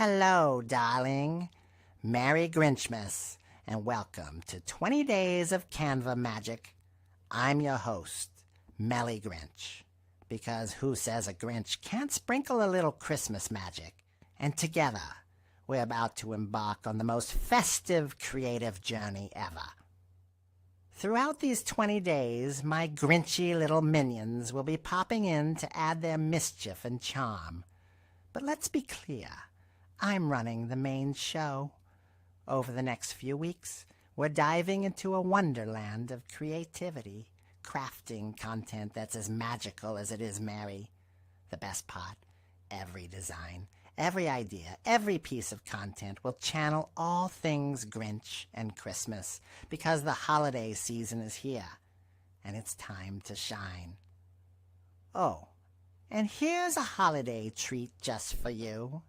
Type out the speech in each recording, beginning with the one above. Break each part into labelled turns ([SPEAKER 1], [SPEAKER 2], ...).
[SPEAKER 1] Hello, darling. Merry Grinchmas, and welcome to 20 Days of Canva Magic. I'm your host, Melly Grinch, because who says a Grinch can't sprinkle a little Christmas magic? And together, we're about to embark on the most festive creative journey ever. Throughout these 20 days, my Grinchy little minions will be popping in to add their mischief and charm. But let's be clear, I'm running the main show. Over the next few weeks, we're diving into a wonderland of creativity, crafting content that's as magical as it is merry. The best part, every design, every idea, every piece of content will channel all things Grinch and Christmas, because the holiday season is here, and it's time to shine. Oh, and here's a holiday treat just for you.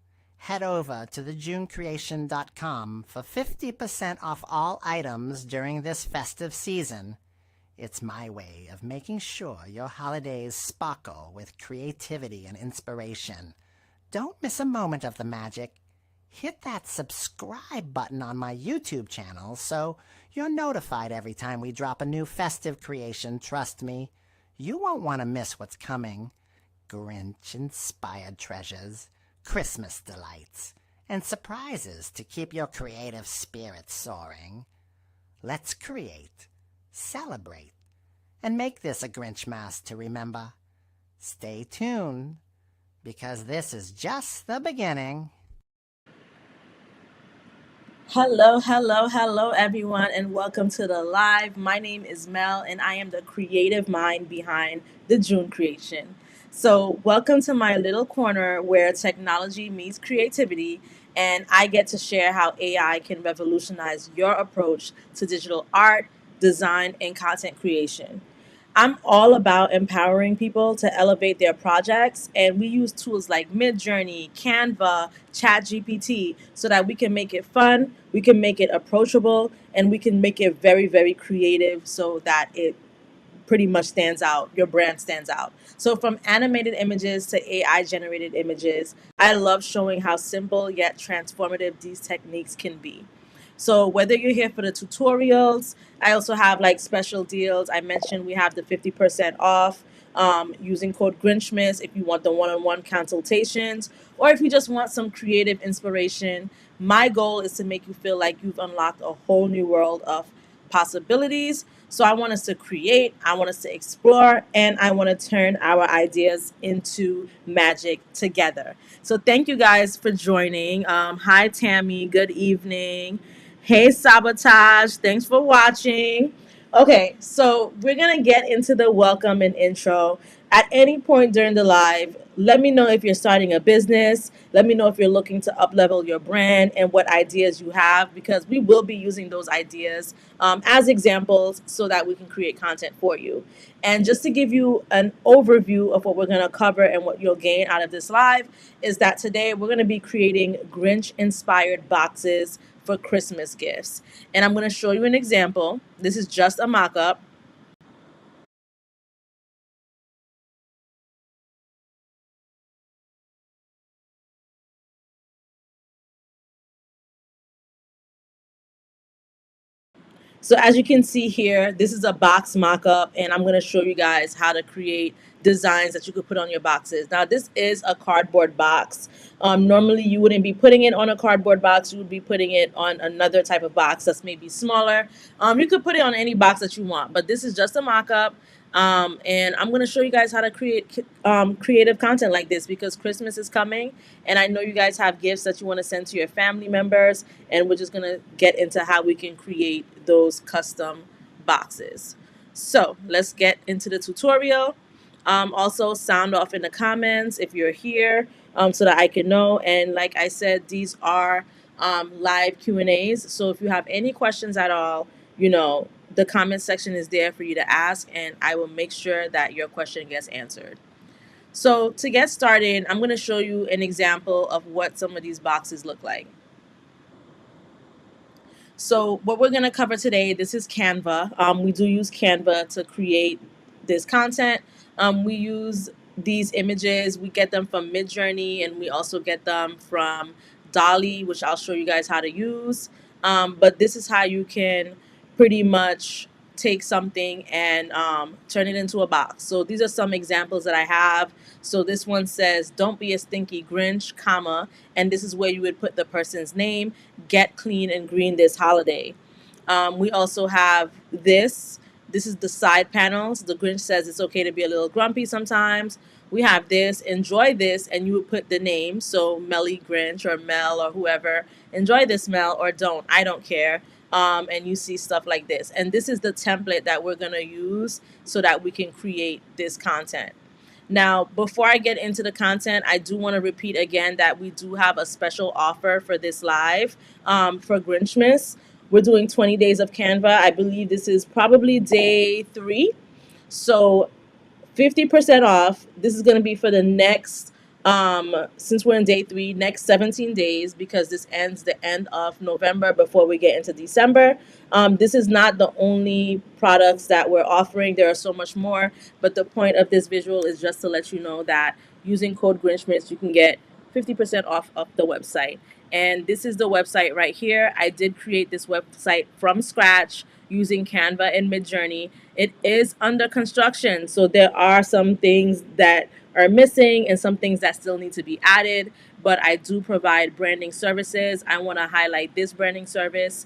[SPEAKER 1] Head over to thejunecreation.com for 50% off all items during this festive season. It's my way of making sure your holidays sparkle with creativity and inspiration. Don't miss a moment of the magic. Hit that subscribe button on my YouTube channel so you're notified every time we drop a new festive creation. Trust me, you won't want to miss what's coming. Grinch-inspired treasures, Christmas delights, and surprises to keep your creative spirit soaring. Let's create, celebrate, and make this a Grinchmas to remember. Stay tuned, because this is just the beginning.
[SPEAKER 2] Hello, everyone, and welcome to the live. My name is Mel, and I am the creative mind behind the June Creation. So, welcome to my little corner where technology meets creativity, and I get to share how AI can revolutionize your approach to digital art, design, and content creation. I'm all about empowering people to elevate their projects, and we use tools like Midjourney, Canva, ChatGPT, so that we can make it fun, we can make it approachable, and we can make it very, very creative so that it pretty much stands out, your brand stands out. So, from animated images to AI generated images, I love showing how simple yet transformative these techniques can be. So whether you're here for the tutorials, I also have like special deals. I mentioned we have the 50% off using code Grinchmas if you want the one-on-one consultations, or if you just want some creative inspiration. My goal is to make you feel like you've unlocked a whole new world of possibilities. So I want us to create, I want us to explore, and I want to turn our ideas into magic together. So thank you guys for joining. Hi, Tammy. Good evening. Hey, Sabotage. Thanks for watching. Okay, so we're going to get into the welcome and intro. At any point during the live, let me know if you're starting a business. Let me know if you're looking to uplevel your brand and what ideas you have, because we will be using those ideas as examples so that we can create content for you. And just to give you an overview of what we're going to cover and what you'll gain out of this live is that today we're going to be creating Grinch-inspired boxes for Christmas gifts. And I'm going to show you an example. This is just a mock-up. So as you can see here, this is a box mock-up, and I'm going to show you guys how to create designs that you could put on your boxes. Now, this is a cardboard box. Normally, you wouldn't be putting it on a cardboard box. You would be putting it on another type of box that's maybe smaller. You could put it on any box that you want, but this is just a mock-up. And I'm going to show you guys how to create creative content like this, because Christmas is coming, and I know you guys have gifts that you want to send to your family members, and we're just going to get into how we can create those custom boxes. So let's get into the tutorial. Also, sound off in the comments if you're here, so that I can know. And like I said, these are live Q&As. So if you have any questions at all, the comment section is there for you to ask, and I will make sure that your question gets answered. So to get started, I'm going to show you an example of what some of these boxes look like. So what we're going to cover today, this is Canva. We do use Canva to create this content. We use these images. We get them from Midjourney, and we also get them from Dolly, which I'll show you guys how to use. But this is how you can pretty much take something and turn it into a box. So these are some examples that I have. So this one says, "Don't be a stinky Grinch, comma," and this is where you would put the person's name. Get clean and green this holiday. We also have this. This is the side panels. The Grinch says it's okay to be a little grumpy sometimes. We have this. Enjoy this, and you would put the name. So Melly Grinch or Mel or whoever. Enjoy this, Mel, or don't. I don't care. And you see stuff like this. And this is the template that we're gonna use so that we can create this content. Now, before I get into the content, I do want to repeat again that we do have a special offer for this live for Grinchmas. We're doing 20 days of Canva. I believe this is probably day 3. So 50% off. This is going to be for the next, since we're in day 3, next 17 days, because this ends the end of November before we get into December. This is not the only products that we're offering. There are so much more, but the point of this visual is just to let you know that using code Grinchmas, you can get 50% off of the website. And this is the website right here. I did create this website from scratch using Canva and Midjourney. It is under construction, so there are some things that are missing and some things that still need to be added, but I do provide branding services. I want to highlight this branding service.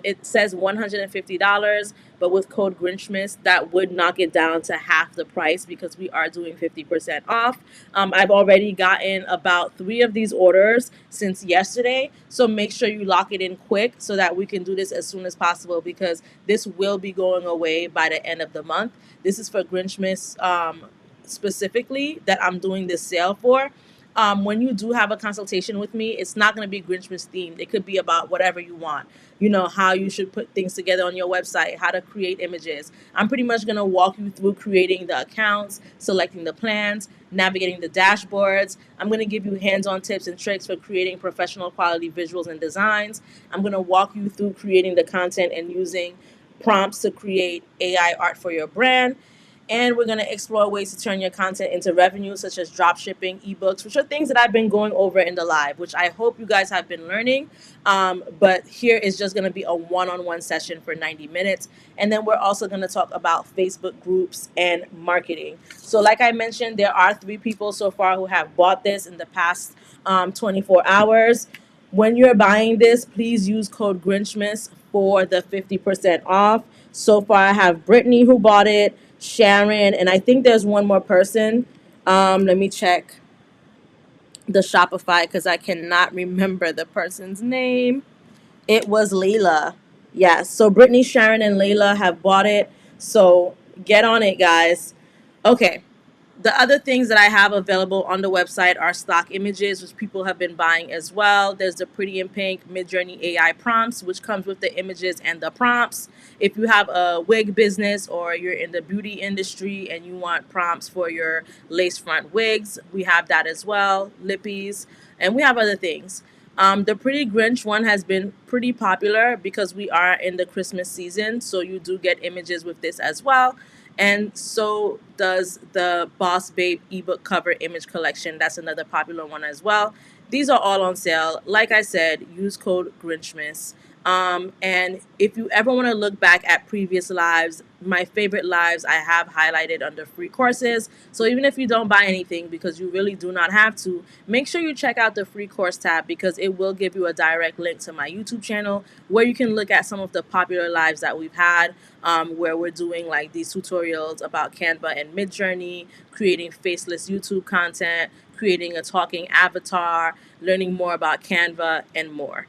[SPEAKER 2] It says $150, but with code Grinchmas, that would knock it down to half the price because we are doing 50% off. I've already gotten about 3 of these orders since yesterday, so make sure you lock it in quick so that we can do this as soon as possible because this will be going away by the end of the month. This is for Grinchmas specifically that I'm doing this sale for. When you do have a consultation with me, it's not going to be Grinchmas themed. It could be about whatever you want. You know, how you should put things together on your website, how to create images. I'm pretty much going to walk you through creating the accounts, selecting the plans, navigating the dashboards. I'm going to give you hands-on tips and tricks for creating professional quality visuals and designs. I'm going to walk you through creating the content and using prompts to create AI art for your brand. And we're going to explore ways to turn your content into revenue, such as drop shipping, ebooks, which are things that I've been going over in the live, which I hope you guys have been learning. But here is just going to be a one-on-one session for 90 minutes. And then we're also going to talk about Facebook groups and marketing. So like I mentioned, there are 3 people so far who have bought this in the past 24 hours. When you're buying this, please use code Grinchmas for the 50% off. So far, I have Brittany who bought it, Sharon, and I think there's one more person. Let me check the Shopify because I cannot remember the person's name. It was Layla. Yes. So Brittany, Sharon, and Layla have bought it. So get on it, guys. Okay. The other things that I have available on the website are stock images, which people have been buying as well. There's the Pretty in Pink Midjourney AI prompts, which comes with the images and the prompts. If you have a wig business or you're in the beauty industry and you want prompts for your lace front wigs, we have that as well, lippies, and we have other things. The Pretty Grinch one has been pretty popular because we are in the Christmas season, so you do get images with this as well. And so does the Boss Babe ebook cover image collection. That's another popular one as well. These are all on sale. Like I said, use code Grinchmas. And if you ever want to look back at previous lives, my favorite lives I have highlighted under free courses. So even if you don't buy anything, because you really do not have to, make sure you check out the free course tab because it will give you a direct link to my YouTube channel where you can look at some of the popular lives that we've had, where we're doing like these tutorials about Canva and Midjourney, creating faceless YouTube content, creating a talking avatar, learning more about Canva, and more.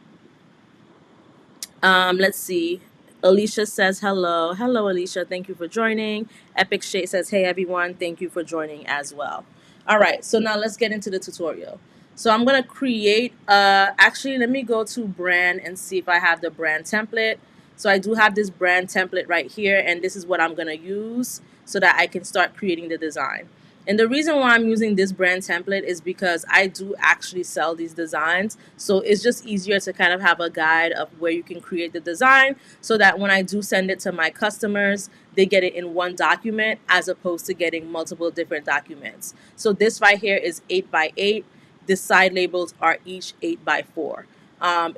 [SPEAKER 2] Let's see. Alicia says hello. Hello, Alicia. Thank you for joining. Epic Shade says, hey, everyone. Thank you for joining as well. All right. So now let's get into the tutorial. So I'm going to create, actually, let me go to brand and see if I have the brand template. So I do have this brand template right here, and this is what I'm going to use so that I can start creating the design. And the reason why I'm using this brand template is because I do actually sell these designs. So it's just easier to kind of have a guide of where you can create the design so that when I do send it to my customers, they get it in one document as opposed to getting multiple different documents. So this right here is 8 by 8. the side labels are each 8 by 4.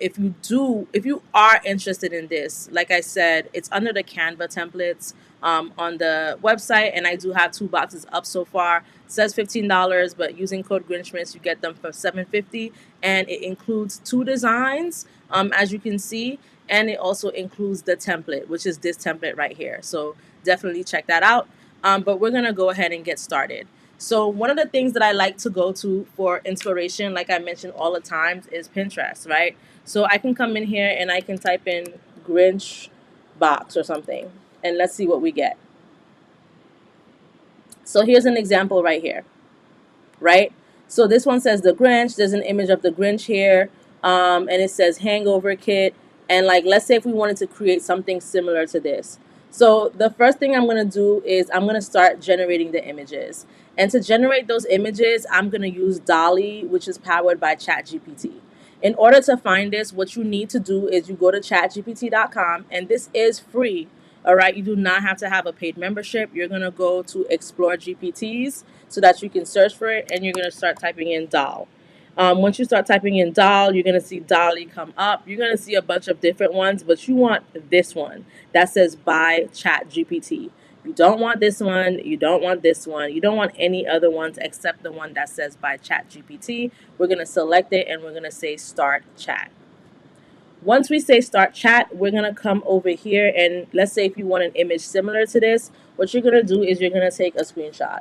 [SPEAKER 2] If you are interested in this, like I said, it's under the Canva templates on the website, and I do have 2 boxes up so far. It says $15, but using code Grinchmas, you get them for $7.50, and it includes 2 designs, as you can see, and it also includes the template, which is this template right here. So definitely check that out. But we're gonna go ahead and get started. So one of the things that I like to go to for inspiration, like I mentioned all the times, is Pinterest, right? So I can come in here and I can type in Grinch box or something, and let's see what we get. So here's an example right here, right? So this one says the Grinch. There's an image of the Grinch here, and it says hangover kit. And like, let's say if we wanted to create something similar to this. So the first thing I'm gonna do is I'm gonna start generating the images. And to generate those images, I'm gonna use Dolly, which is powered by ChatGPT. In order to find this, what you need to do is you go to chatgpt.com, and this is free. All right, you do not have to have a paid membership. You're gonna go to Explore GPTs so that you can search for it, and you're gonna start typing in doll. Once you start typing in doll, you're gonna see Dolly come up. You're gonna see a bunch of different ones, but you want this one that says by Chat GPT. You don't want this one. You don't want this one. You don't want any other ones except the one that says by Chat GPT. We're gonna select it, and we're gonna say Start Chat. Once we say Start Chat, we're gonna come over here, and let's say if you want an image similar to this, what you're gonna do is you're gonna take a screenshot.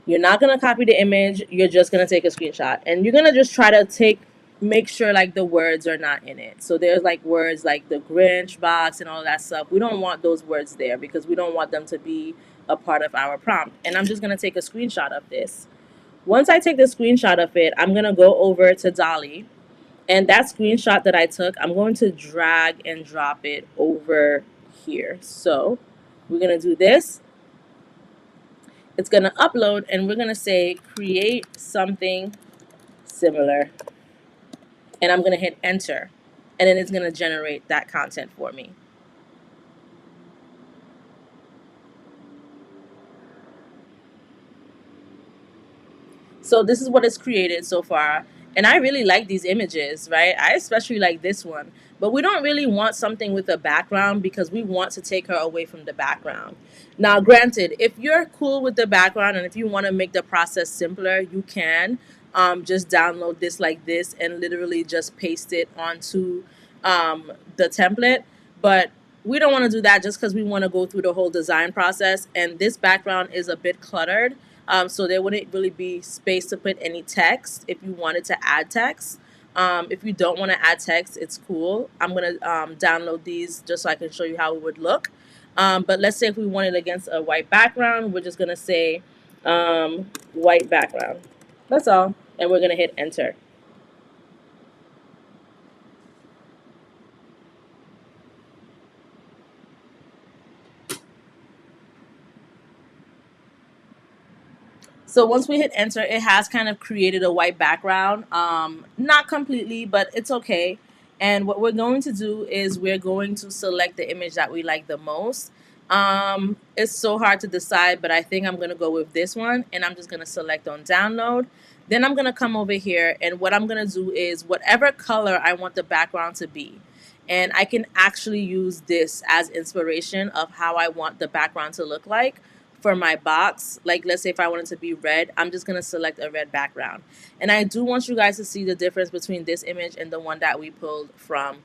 [SPEAKER 2] You're not gonna copy the image, you're just gonna take a screenshot. And you're gonna just try to make sure like the words are not in it. So there's like words like the Grinch box and all that stuff. We don't want those words there because we don't want them to be a part of our prompt. And I'm just gonna take a screenshot of this. Once I take the screenshot of it, I'm gonna go over to Dolly. And that screenshot that I took, I'm going to drag and drop it over here. So we're gonna do this. It's going to upload, and we're going to say create something similar, and I'm going to hit enter, and then it's going to generate that content for me. So this is what it's created so far. And I really like these images, right? I especially like this one. But we don't really want something with a background because we want to take her away from the background. Now, granted, if you're cool with the background and if you want to make the process simpler, you can just download this like this and literally just paste it onto the template. But we don't want to do that just because we want to go through the whole design process. And this background is a bit cluttered. So there wouldn't really be space to put any text if you wanted to add text. If you don't want to add text, it's cool. I'm going to download these just so I can show you how it would look. But let's say if we want it against a white background, we're just going to say white background. That's all. And we're going to hit enter. So once we hit enter, it has kind of created a white background. Not completely, but it's okay. And what we're going to do is we're going to select the image that we like the most. It's so hard to decide, but I think I'm going to go with this one, and I'm just going to select on download. Then I'm going to come over here, and what I'm going to do is whatever color I want the background to be. And I can actually use this as inspiration of how I want the background to look like for my box. Like, let's say if I wanted to be red, I'm just going to select a red background. And I do want you guys to see the difference between this image and the one that we pulled from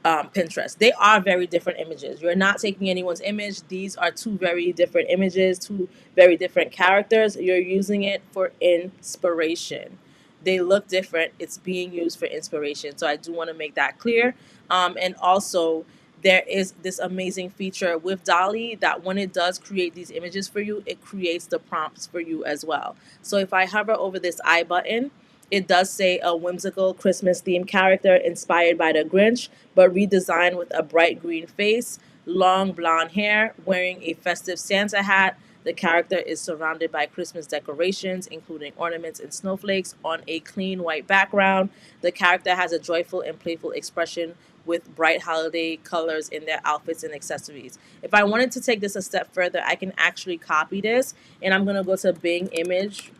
[SPEAKER 2] Pinterest. They are very different images. You're not taking anyone's image. These are 2 very different images, 2 very different characters. You're using it for inspiration. They look different. It's being used for inspiration. So I do want to make that clear. And also, there is this amazing feature with Dolly that when it does create these images for you, it creates the prompts for you as well. So if I hover over this I button, it does say a whimsical Christmas themed character inspired by the Grinch, but redesigned with a bright green face, long blonde hair, wearing a festive Santa hat. The character is surrounded by Christmas decorations, including ornaments and snowflakes, on a clean white background. The character has a joyful and playful expression with bright holiday colors in their outfits and accessories. If I wanted to take this a step further, I can actually copy this, and I'm going to go to Bing Image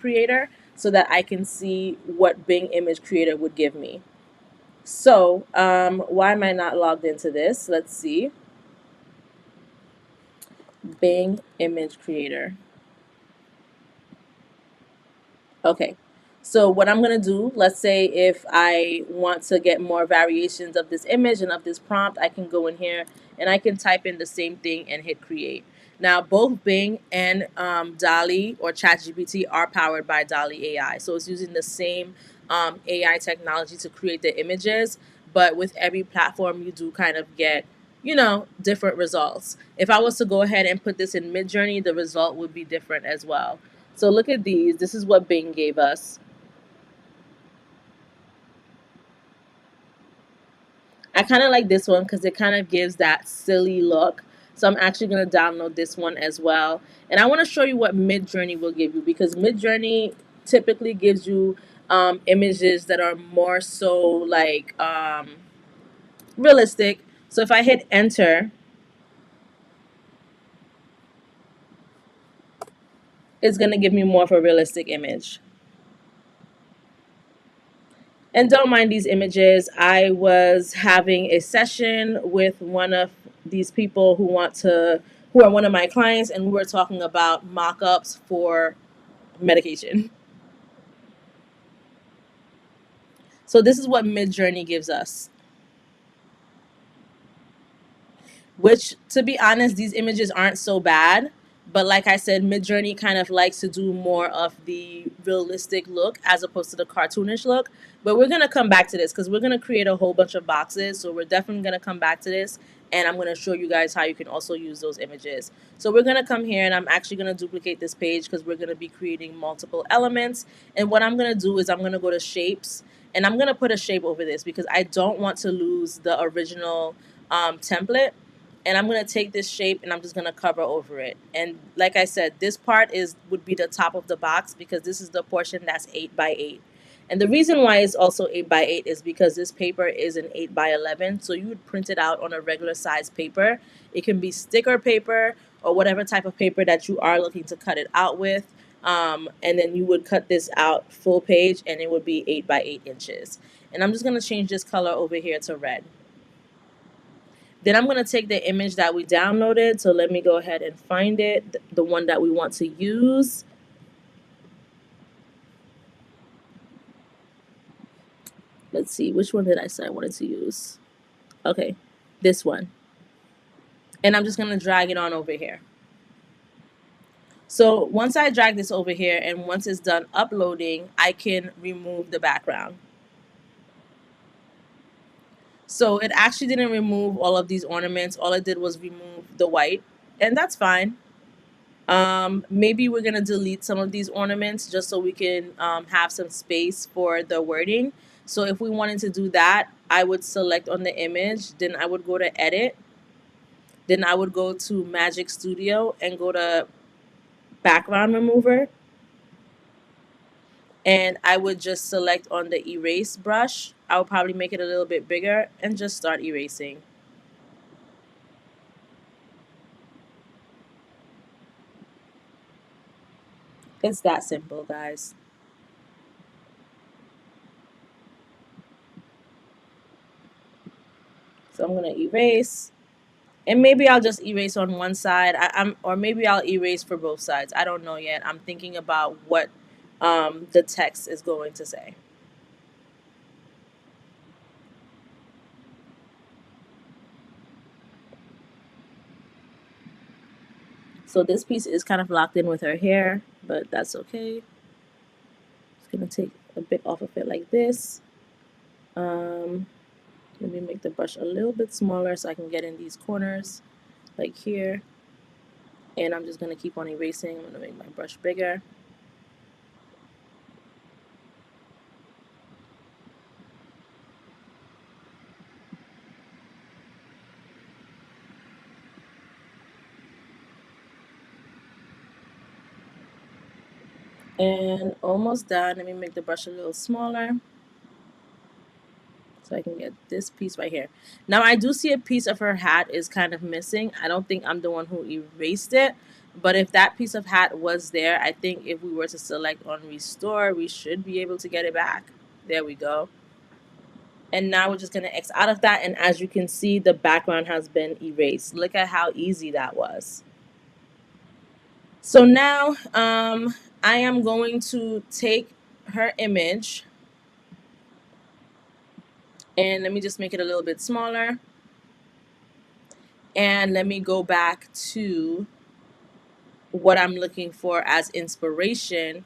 [SPEAKER 2] Creator. so that I can see what Bing Image Creator would give me. So, why am I not logged into this? Let's see. Bing Image Creator. Okay. So what I'm going to do, let's say if I want to get more variations of this image and of this prompt, I can go in here and I can type in the same thing and hit create. Now, both Bing and DALL-E or ChatGPT are powered by DALL-E AI. So it's using the same AI technology to create the images. But with every platform, you do kind of get, different results. If I was to go ahead and put this in Midjourney, the result would be different as well. So look at these. This is what Bing gave us. I kind of like this one because it kind of gives that silly look. So I'm actually going to download this one as well. And I want to show you what Midjourney will give you, because Midjourney typically gives you images that are more so like realistic. So if I hit enter, it's going to give me more of a realistic image. And don't mind these images. I was having a session with one of these people who are one of my clients, and we were talking about mock-ups for medication. So this is what Midjourney gives us. Which, to be honest, these images aren't so bad. But like I said, Midjourney kind of likes to do more of the realistic look as opposed to the cartoonish look. But we're going to come back to this because we're going to create a whole bunch of boxes. So we're definitely going to come back to this. And I'm going to show you guys how you can also use those images. So we're going to come here and I'm actually going to duplicate this page because we're going to be creating multiple elements. And what I'm going to do is I'm going to go to shapes and I'm going to put a shape over this because I don't want to lose the original template. And I'm going to take this shape and I'm just going to cover over it. And like I said, this part would be the top of the box because this is the portion that's 8 by 8. And the reason why it's also 8 by 8 is because this paper is an 8 by 11. So you would print it out on a regular size paper. It can be sticker paper or whatever type of paper that you are looking to cut it out with. And then you would cut this out full page and it would be 8 by 8 inches. And I'm just going to change this color over here to red. Then I'm going to take the image that we downloaded. So let me go ahead and find it, the one that we want to use. Let's see, which one did I say I wanted to use? Okay, this one. And I'm just going to drag it on over here. So once I drag this over here and once it's done uploading, I can remove the background. So it actually didn't remove all of these ornaments. All it did was remove the white, and that's fine. Maybe we're gonna delete some of these ornaments just so we can have some space for the wording. So if we wanted to do that, I would select on the image, then I would go to edit, then I would go to Magic Studio and go to background remover, and I would just select on the erase brush. I would probably make it a little bit bigger and just start erasing. It's that simple, guys. So I'm gonna erase, and maybe I'll just erase on one side. Or maybe I'll erase for both sides. I don't know yet. I'm thinking about what the text is going to say. So this piece is kind of locked in with her hair, but that's okay. Just gonna take a bit off of it like this. Let me make the brush a little bit smaller so I can get in these corners, like here. And I'm just gonna keep on erasing. I'm gonna make my brush bigger. And almost done. Let me make the brush a little smaller so I can get this piece right here. Now I do see a piece of her hat is kind of missing. I don't think I'm the one who erased it, But if that piece of hat was there, I think if we were to select on restore, we should be able to get it back. There we go. And now we're just going to X out of that. And as you can see, the background has been erased. Look at how easy that was. So now I am going to take her image, and let me just make it a little bit smaller. And let me go back to what I'm looking for as inspiration,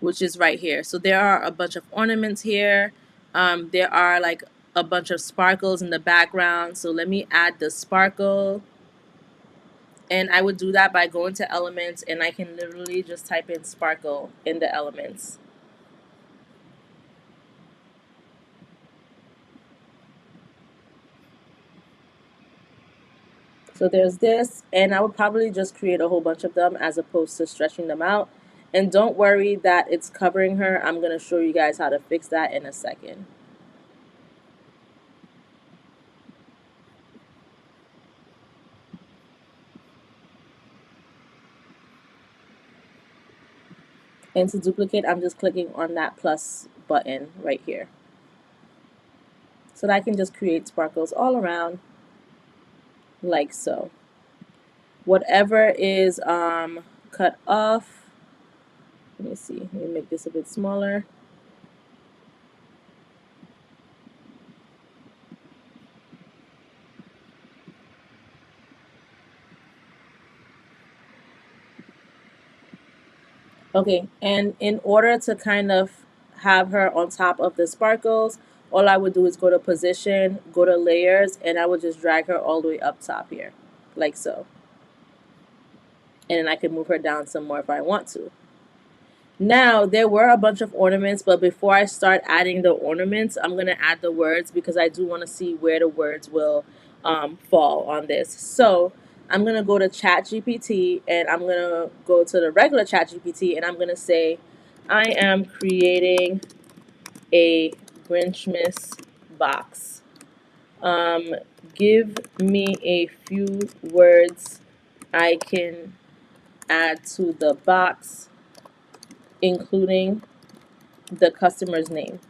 [SPEAKER 2] which is right here. So there are a bunch of ornaments here. There are like a bunch of sparkles in the background. So let me add the sparkle. And I would do that by going to elements, and I can literally just type in sparkle in the elements. So there's this, and I would probably just create a whole bunch of them as opposed to stretching them out. And don't worry that it's covering her. I'm going to show you guys how to fix that in a second. And to duplicate, I'm just clicking on that plus button right here. So that I can just create sparkles all around like so. Whatever is cut off, let me see, let me make this a bit smaller. Okay, and in order to kind of have her on top of the sparkles, all I would do is go to position, go to layers, and I would just drag her all the way up top here, like so. And then I can move her down some more if I want to. Now, there were a bunch of ornaments, but before I start adding the ornaments, I'm going to add the words because I do want to see where the words will fall on this. So I'm going to go to ChatGPT, and I'm going to go to the regular ChatGPT, and I'm going to say, I am creating a Grinchmas box. Give me a few words I can add to the box, including the customer's name.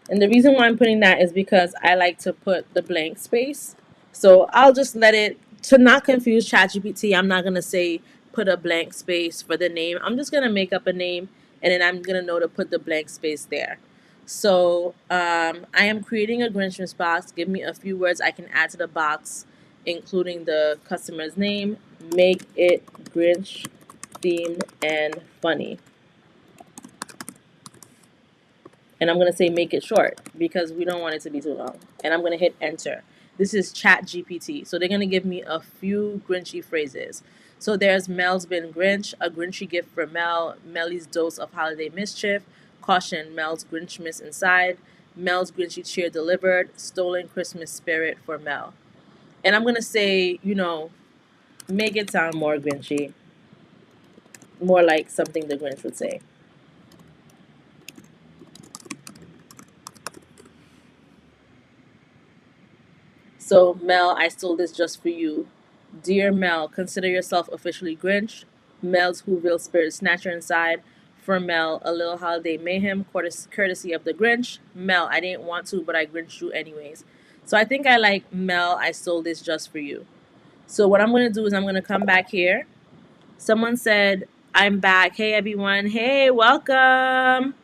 [SPEAKER 2] And the reason why I'm putting that is because I like to put the blank space. So I'll just let it, to not confuse ChatGPT, I'm not going to say put a blank space for the name. I'm just going to make up a name, and then I'm going to know to put the blank space there. So I am creating a Grinchmas box. Give me a few words I can add to the box, including the customer's name. Make it Grinch themed and funny. And I'm going to say make it short because we don't want it to be too long. And I'm going to hit enter. This is Chat GPT. So they're going to give me a few Grinchy phrases. So there's Mel's been Grinch, a Grinchy gift for Mel, Melly's dose of holiday mischief, caution, Mel's Grinchmas inside, Mel's Grinchy cheer delivered, stolen Christmas spirit for Mel. And I'm going to say, make it sound more Grinchy, more like something the Grinch would say. So, Mel, I stole this just for you. Dear Mel, consider yourself officially Grinch. Mel's Whoville Spirit Snatcher inside. For Mel, a little holiday mayhem, courtesy of the Grinch. Mel, I didn't want to, but I Grinched you anyways. So I think I like Mel, I stole this just for you. So what I'm going to do is I'm going to come back here. Someone said, I'm back. Hey, everyone. Hey, welcome.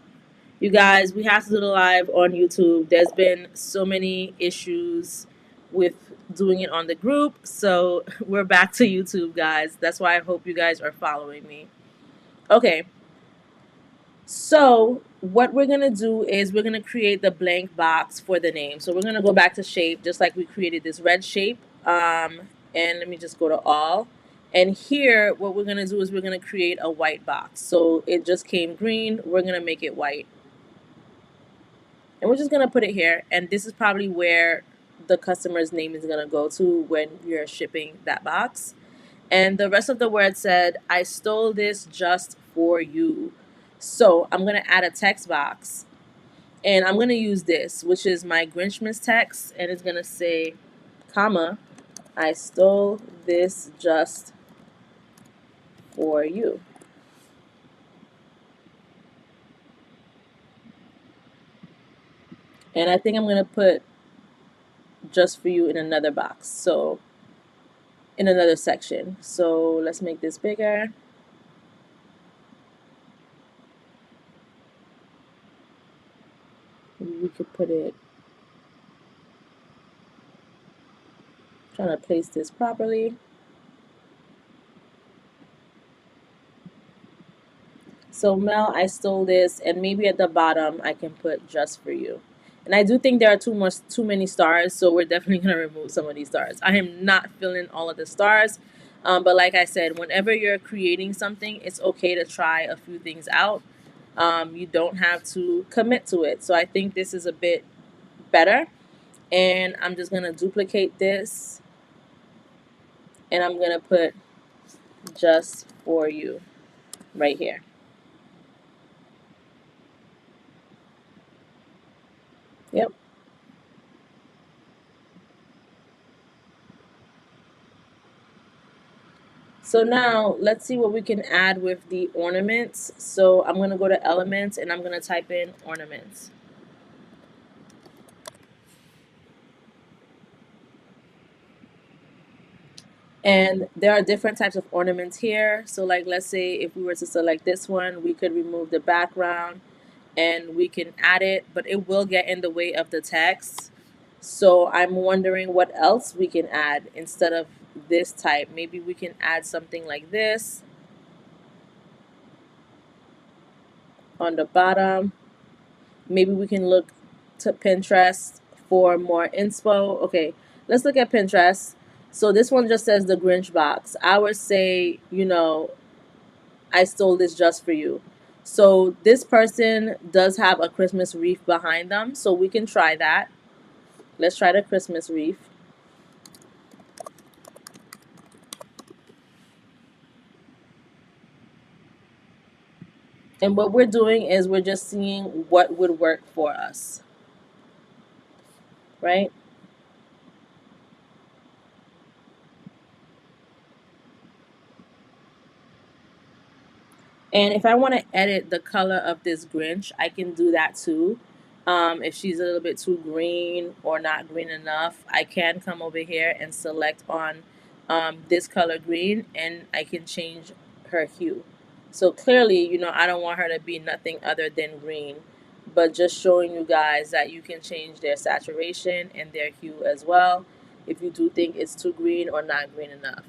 [SPEAKER 2] You guys, we have to do the live on YouTube. There's been so many issues with doing it on the group. So we're back to YouTube, guys. That's why I hope you guys are following me. Okay. So what we're going to do is we're going to create the blank box for the name. So we're going to go back to shape, just like we created this red shape. And let me just go to all. And here, what we're going to do is we're going to create a white box. So it just came green. We're going to make it white. And we're just going to put it here. And this is probably where the customer's name is going to go to when you're shipping that box. And the rest of the word said, I stole this just for you. So I'm going to add a text box. And I'm going to use this, which is my Grinchmas text. And it's going to say, comma, I stole this just for you. And I think I'm going to put just for you in another box. So in another section. So let's make this bigger. We could put it, trying to place this properly. So Mel, I stole this, and maybe at the bottom I can put just for you. And I do think there are too many stars, so we're definitely gonna remove some of these stars. I am not filling all of the stars, but like I said, whenever you're creating something, it's okay to try a few things out. You don't have to commit to it. So I think this is a bit better, and I'm just gonna duplicate this, and I'm gonna put just for you right here. Yep. So now let's see what we can add with the ornaments. So I'm going to go to elements and I'm going to type in ornaments. And there are different types of ornaments here. So like let's say if we were to select this one, we could remove the background and we can add it, but it will get in the way of the text. So I'm wondering what else we can add instead of this type. Maybe we can add something like this on the bottom. Maybe we can look to Pinterest for more inspo. Okay, let's look at Pinterest. So this one just says the Grinch box. I would say, I stole this just for you. So this person does have a Christmas wreath behind them. So we can try that. Let's try the Christmas wreath. And what we're doing is we're just seeing what would work for us, right? And if I want to edit the color of this Grinch, I can do that too. If she's a little bit too green or not green enough, I can come over here and select on this color green and I can change her hue. So clearly, I don't want her to be nothing other than green, but just showing you guys that you can change their saturation and their hue as well if you do think it's too green or not green enough.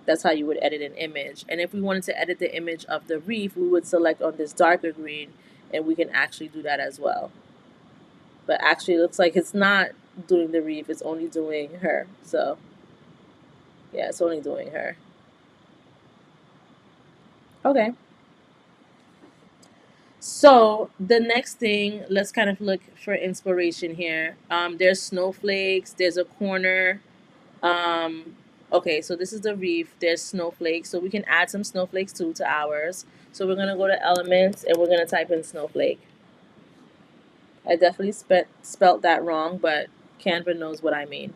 [SPEAKER 2] That's how you would edit an image. And if we wanted to edit the image of the reef, we would select on this darker green and we can actually do that as well. But actually it looks like it's not doing the reef, it's only doing her. So yeah, it's only doing her. Okay. So the next thing, let's kind of look for inspiration here. There's snowflakes, there's a corner. Um, okay, so this is the reef. There's snowflakes. So we can add some snowflakes too to ours. So we're going to go to elements and we're going to type in snowflake. I definitely spelt that wrong, but Canva knows what I mean.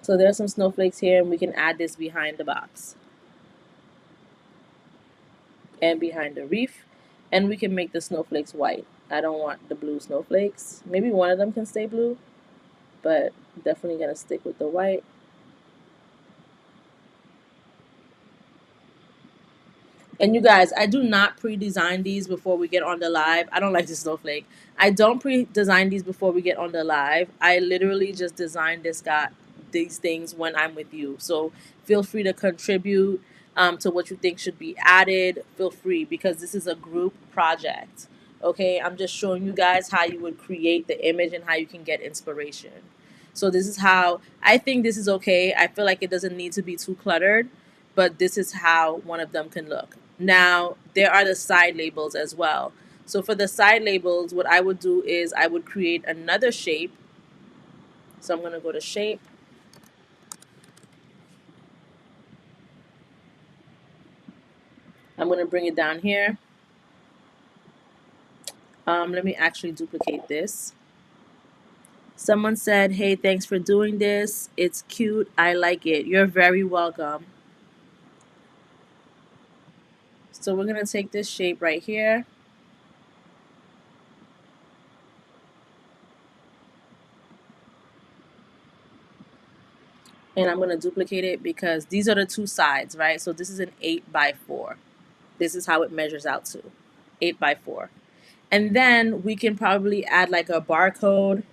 [SPEAKER 2] So there's some snowflakes here and we can add this behind the box and behind the reef. And we can make the snowflakes white. I don't want the blue snowflakes. Maybe one of them can stay blue, but definitely going to stick with the white. And you guys, I do not pre-design these before we get on the live. I don't like this snowflake. I don't pre-design these before we get on the live. I literally just design these things when I'm with you. So feel free to contribute to what you think should be added. Feel free because this is a group project. Okay, I'm just showing you guys how you would create the image and how you can get inspiration. So this is how I think this is okay. I feel like it doesn't need to be too cluttered, but this is how one of them can look. Now, there are the side labels as well. So for the side labels, what I would do is I would create another shape. So I'm going to go to shape. I'm going to bring it down here. Let me actually duplicate this. Someone said, "Hey, thanks for doing this. It's cute. I like it." You're very welcome. So we're going to take this shape right here. And I'm going to duplicate it because these are the two sides, right? So this is an 8x4. This is how it measures out to 8x4. And then we can probably add like a barcode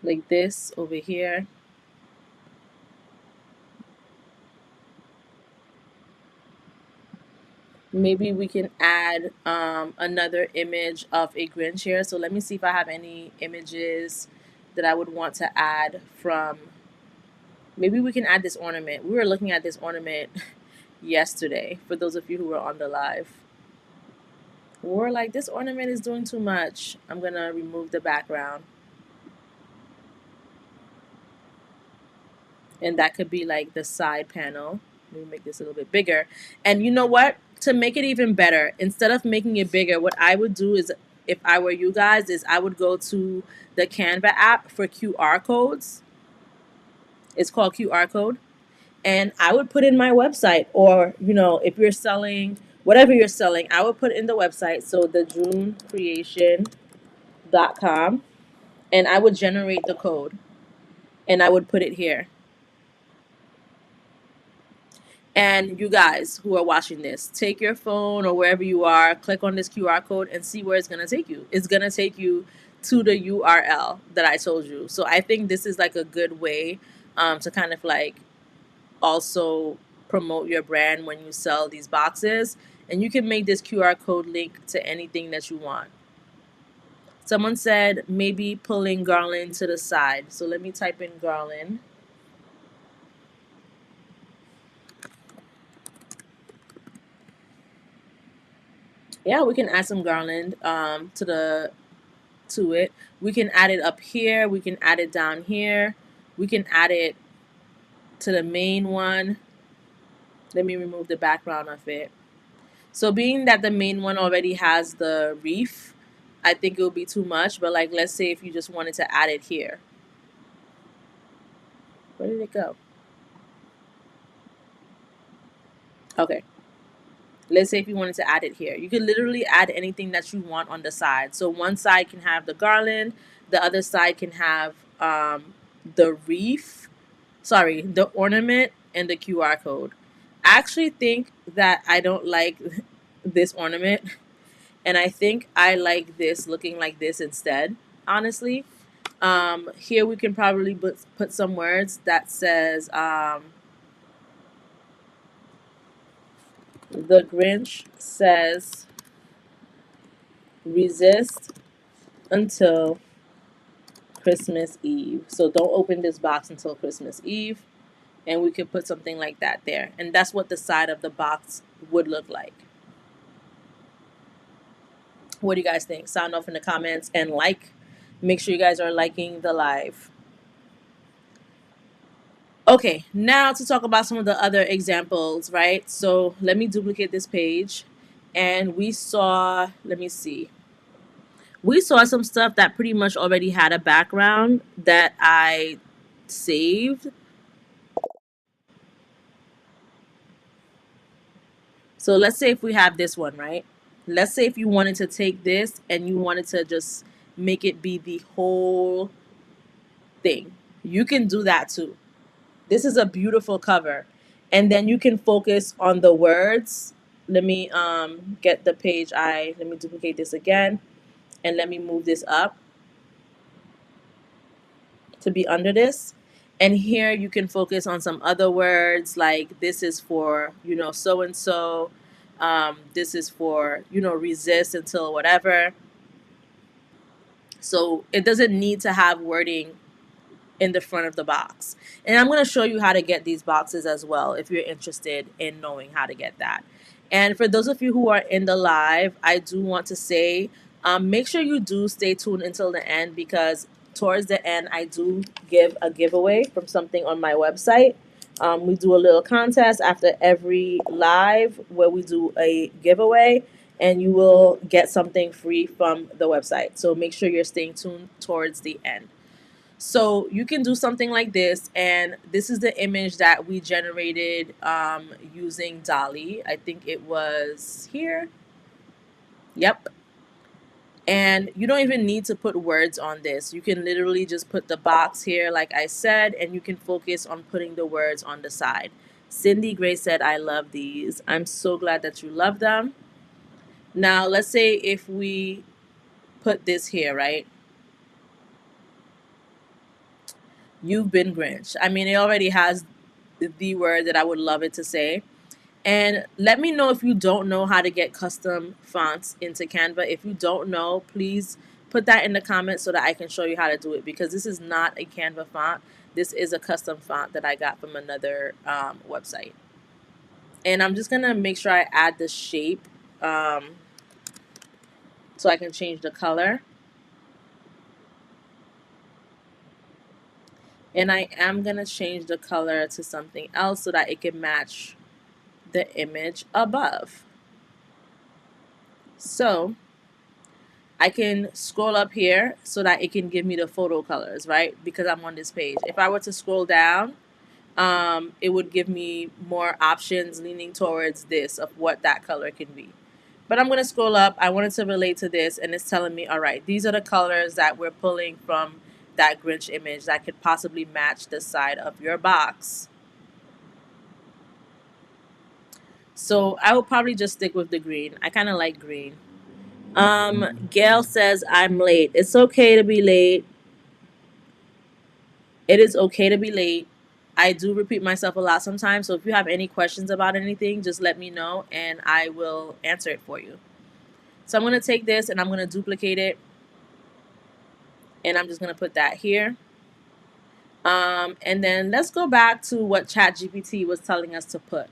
[SPEAKER 2] like this over here. Maybe we can add another image of a Grinch here. So let me see if I have any images that I would want to add from. Maybe we can add this ornament. We were looking at this ornament yesterday for those of you who were on the live. We're like, this ornament is doing too much. I'm going to remove the background. And that could be like the side panel. Let me make this a little bit bigger. And you know what? To make it even better, instead of making it bigger, what I would do is, if I were you guys, is I would go to the Canva app for QR codes. It's called QR code. And I would put in my website, or, you know, if you're selling whatever you're selling, I would put in the website. So the junecreation.com, and I would generate the code and I would put it here. And you guys who are watching this, take your phone or wherever you are, click on this QR code and see where it's going to take you. It's going to take you to the URL that I told you. So I think this is like a good way to kind of like also promote your brand when you sell these boxes. And you can make this QR code link to anything that you want. Someone said maybe pulling garland to the side. So let me type in garland. Yeah, we can add some garland to it. We can add it up here. We can add it down here. We can add it to the main one. Let me remove the background of it. So being that the main one already has the reef, I think it would be too much. But like, let's say if you just wanted to add it here. Where did it go? Okay. Let's say if you wanted to add it here. You can literally add anything that you want on the side. So one side can have the garland. The other side can have the reef. Sorry, the ornament and the QR code. I actually think that I don't like this ornament. And I think I like this looking like this instead, honestly. Here we can probably put some words that says, the Grinch says, resist until Christmas Eve. So don't open this box until Christmas Eve. And we could put something like that there. And that's what the side of the box would look like. What do you guys think? Sound off in the comments and like. Make sure you guys are liking the live. Okay, now to talk about some of the other examples, right? So let me duplicate this page. And we saw, let me see. We saw some stuff that pretty much already had a background that I saved. So let's say if we have this one, right? Let's say if you wanted to take this and you wanted to just make it be the whole thing. You can do that too. This is a beautiful cover. And then you can focus on the words. Let me get the page. Let me duplicate this again. And let me move this up to be under this. And here you can focus on some other words, like this is for, you know, so and so. This is for, you know, resist until whatever. So it doesn't need to have wording in the front of the box. And I'm going to show you how to get these boxes as well if you're interested in knowing how to get that. And for those of you who are in the live, I do want to say, make sure you do stay tuned until the end, because towards the end, I do give a giveaway from something on my website. We do a little contest after every live where we do a giveaway. and you will get something free from the website. So make sure you're staying tuned towards the end. So you can do something like this, and this is the image that we generated using Dolly. I think it was here. Yep. And you don't even need to put words on this. You can literally just put the box here, like I said, and you can focus on putting the words on the side. Cindy Gray said, I love these. I'm so glad that you love them. Now, let's say if we put this here, right? You've been Grinch. I mean, it already has the word that I would love it to say. And let me know if you don't know how to get custom fonts into Canva. If you don't know, please put that in the comments so that I can show you how to do it, because this is not a Canva font. This is a custom font that I got from another website. And I'm just going to make sure I add the shape so I can change the color. And I am going to change the color to something else so that it can match the image above. So I can scroll up here so that it can give me the photo colors, right? Because I'm on this page. If I were to scroll down, it would give me more options leaning towards this of what that color can be. But I'm going to scroll up. I wanted to relate to this, and it's telling me, all right, these are the colors that we're pulling from that Grinch image that could possibly match the side of your box. So I will probably just stick with the green. I kind of like green. Gail says, I'm late. It's okay to be late. It is okay to be late. I do repeat myself a lot sometimes. So if you have any questions about anything, just let me know and I will answer it for you. So I'm going to take this and I'm going to duplicate it. And I'm just going to put that here. And then let's go back to what ChatGPT was telling us to put.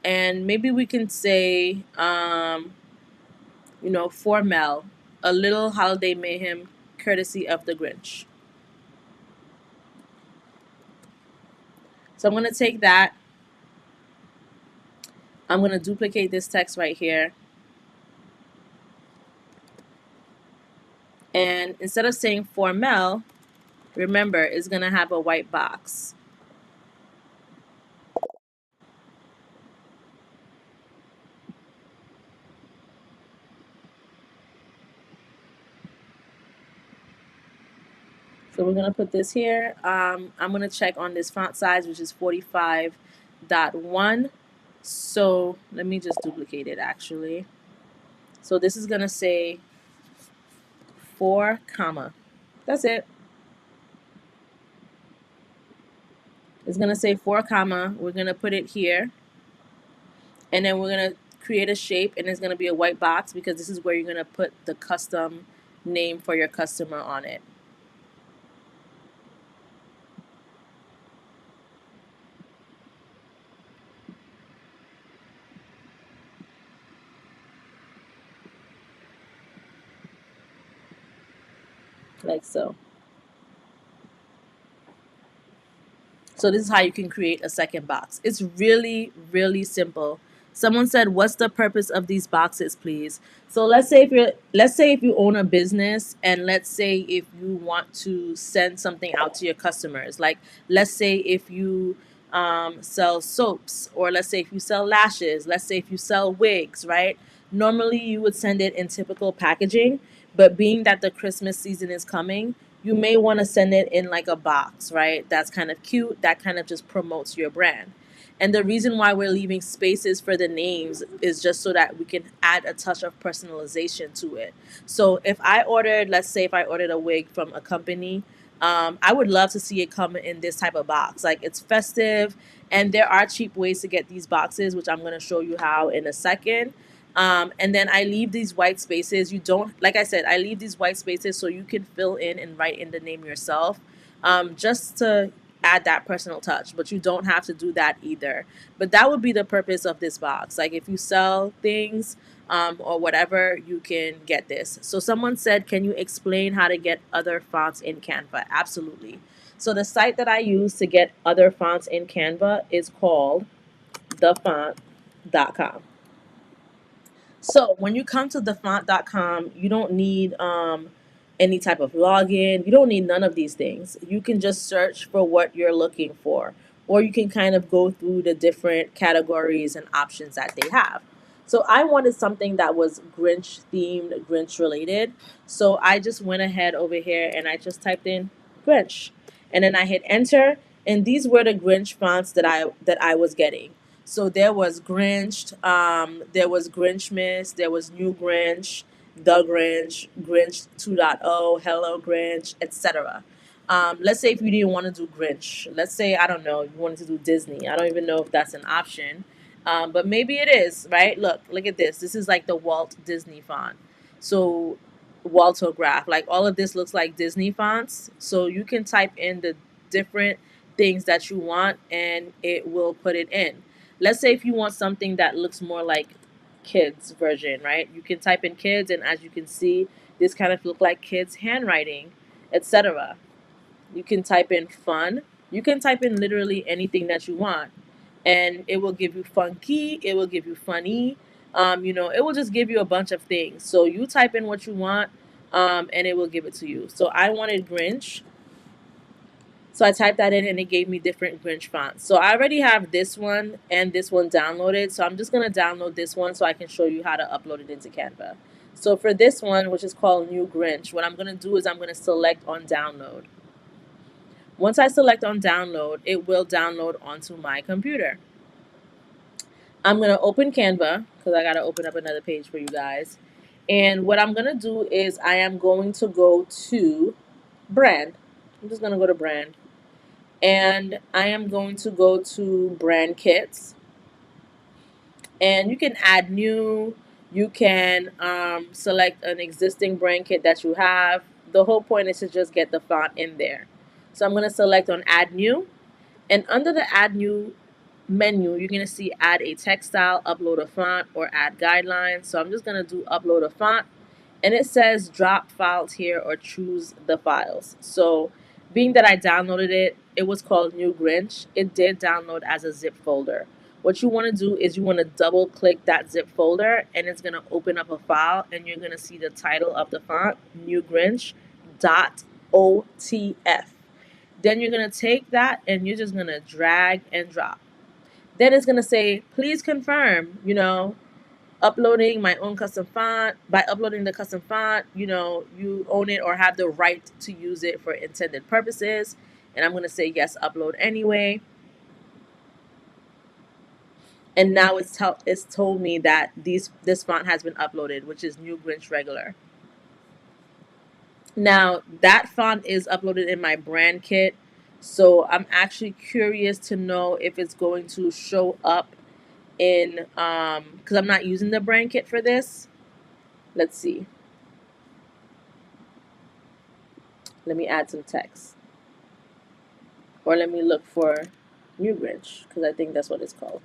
[SPEAKER 2] And maybe we can say, for Mel, a little holiday mayhem courtesy of the Grinch. So I'm going to take that. I'm going to duplicate this text right here. And instead of saying for Mel, remember, it's going to have a white box. So we're going to put this here. I'm going to check on this font size, which is 45.1. So let me just duplicate it actually. So this is going to say 4 comma. That's it. It's going to say 4 comma. We're going to put it here. And then we're going to create a shape, and it's going to be a white box because this is where you're going to put the custom name for your customer on it. Like so. So this is how you can create a second box. It's really, really simple. Someone said, "What's the purpose of these boxes, please?" So let's say if you own a business, and let's say if you want to send something out to your customers, like let's say if you sell soaps, or let's say if you sell lashes, let's say if you sell wigs, right? Normally you would send it in typical packaging, but being that the Christmas season is coming, you may want to send it in like a box, right? That's kind of cute. That kind of just promotes your brand. And the reason why we're leaving spaces for the names is just so that we can add a touch of personalization to it. So let's say if I ordered a wig from a company, I would love to see it come in this type of box. Like, it's festive, and there are cheap ways to get these boxes, which I'm going to show you how in a second. And then I leave these white spaces. Like I said, I leave these white spaces so you can fill in and write in the name yourself, just to add that personal touch. But you don't have to do that either. But that would be the purpose of this box. Like, if you sell things or whatever, you can get this. So someone said, can you explain how to get other fonts in Canva? Absolutely. So the site that I use to get other fonts in Canva is called thefont.com. So when you come to thefont.com, you don't need any type of login. You don't need none of these things. You can just search for what you're looking for, or you can kind of go through the different categories and options that they have. So I wanted something that was Grinch themed, Grinch related. So I just went ahead over here and I just typed in Grinch, and then I hit enter. And these were the Grinch fonts that I was getting. So there was Grinched, there was Grinchmas, there was New Grinch, The Grinch, Grinch 2.0, Hello Grinch, etc. Let's say if you didn't want to do Grinch, let's say, I don't know, you wanted to do Disney. I don't even know if that's an option, but maybe it is, right? Look at this. This is like the Walt Disney font. So Waltograph, like all of this looks like Disney fonts. So you can type in the different things that you want and it will put it in. Let's say if you want something that looks more like kids version, right? You can type in kids, and as you can see, this kind of look like kids handwriting, etc. You can type in fun. You can type in literally anything that you want, and it will give you funky. It will give you funny. It will just give you a bunch of things. So you type in what you want, and it will give it to you. So I wanted Grinch, so I typed that in and it gave me different Grinch fonts. So I already have this one and this one downloaded. So I'm just going to download this one so I can show you how to upload it into Canva. So for this one, which is called New Grinch, what I'm going to do is I'm going to select on download. Once I select on download, it will download onto my computer. I'm going to open Canva because I got to open up another page for you guys. And what I'm going to do is I am going to go to brand. I'm just going to go to brand. And I am going to go to brand kits, and you can add new. You can select an existing brand kit that you have. The whole point is to just get the font in there. So I'm going to select on add new, and under the add new menu, you're going to see add a text style, upload a font, or add guidelines. So I'm just going to do upload a font, and it says drop files here or choose the files. So being that I downloaded it, it was called New Grinch. It did download as a zip folder. What you want to do is you want to double click that zip folder, and it's going to open up a file, and you're going to see the title of the font, New Grinch .otf. Then you're going to take that and you're just going to drag and drop. Then it's going to say, please confirm, uploading my own custom font. By uploading the custom font, you own it or have the right to use it for intended purposes. And I'm going to say yes, upload anyway. And now it's told me that this font has been uploaded, which is New Grinch Regular. Now that font is uploaded in my brand kit, so I'm actually curious to know if it's going to show up in because I'm not using the brand kit for this. Let's see. Let me add some text, or let me look for New Grinch because I think that's what it's called.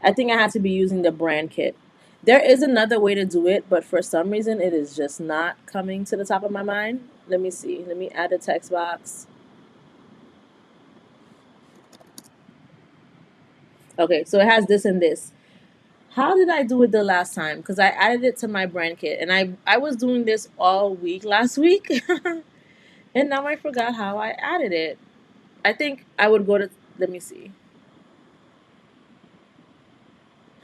[SPEAKER 2] I think I have to be using the brand kit. There is another way to do it, but for some reason it is just not coming to the top of my mind. Let me see. Let me add a text box. Okay, so it has this and this. How did I do it the last time? Because I added it to my brand kit, and I was doing this all week last week, and now I forgot how I added it. I think I would go to, let me see.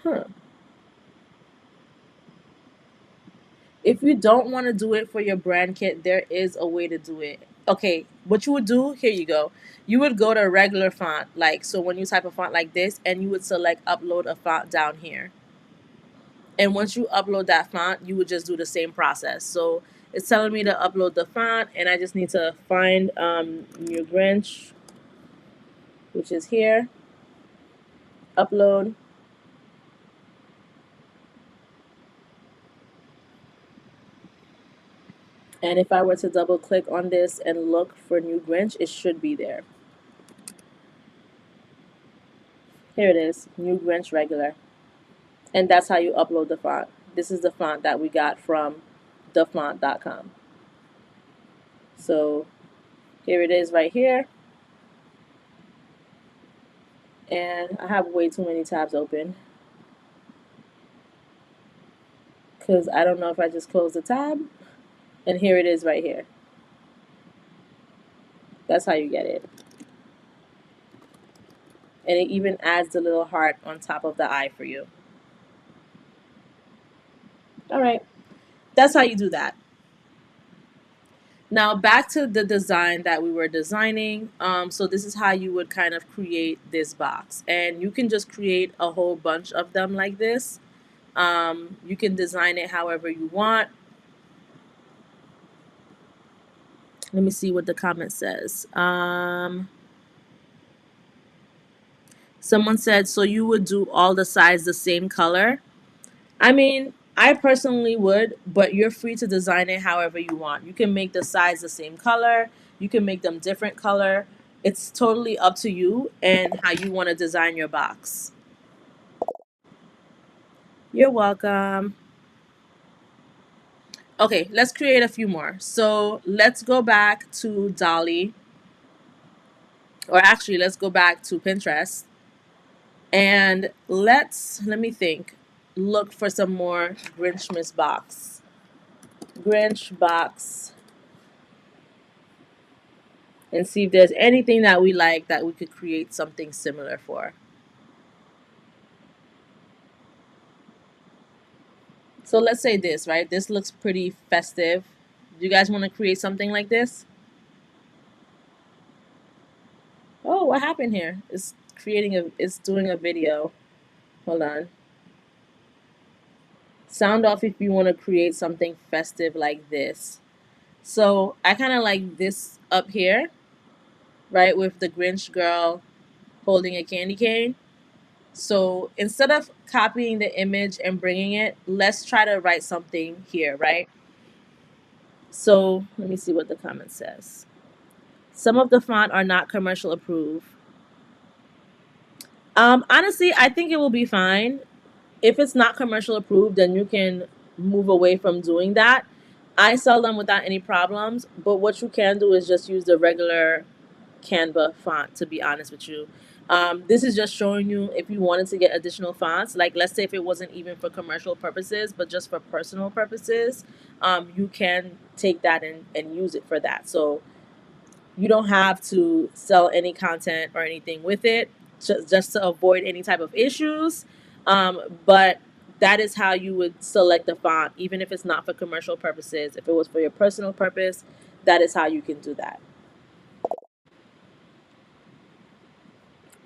[SPEAKER 2] Huh. If you don't want to do it for your brand kit, there is a way to do it. Okay, what you would do, here you go. You would go to regular font, like, so when you type a font like this, and you would select upload a font down here. And once you upload that font, you would just do the same process. So it's telling me to upload the font, and I just need to find New Grinch, which is here. Upload. And if I were to double click on this and look for New Grinch, it should be there. Here it is, New Grinch Regular. And that's how you upload the font. This is the font that we got from thefont.com. So here it is right here. And I have way too many tabs open because I don't know if I just closed the tab. And here it is right here. That's how you get it. And it even adds the little heart on top of the eye for you. All right, that's how you do that. Now back to the design that we were designing. So this is how you would kind of create this box, and you can just create a whole bunch of them like this. You can design it however you want. Let me see what the comment says. Someone said, so you would do all the sides the same color? I mean, I personally would, but you're free to design it however you want. You can make the sides the same color. You can make them different color. It's totally up to you and how you want to design your box. You're welcome. Okay, let's create a few more. So let's go back to Dolly, or actually, let's go back to Pinterest, and let me think, look for some more Grinchmas box. Grinch box, and see if there's anything that we like that we could create something similar for. So let's say this, right? This looks pretty festive. Do you guys want to create something like this? Oh, what happened here? It's doing a video. Hold on. Sound off if you want to create something festive like this. So I kind of like this up here, right? With the Grinch girl holding a candy cane. So instead of copying the image and bringing it, let's try to write something here, right? So let me see what the comment says. Some of the font are not commercial approved. Honestly, I think it will be fine. If it's not commercial approved, then you can move away from doing that. I sell them without any problems, but what you can do is just use the regular Canva font, to be honest with you. This is just showing you if you wanted to get additional fonts, like let's say if it wasn't even for commercial purposes, but just for personal purposes, you can take that and use it for that. So you don't have to sell any content or anything with it, just to avoid any type of issues. But that is how you would select the font, even if it's not for commercial purposes. If it was for your personal purpose, that is how you can do that.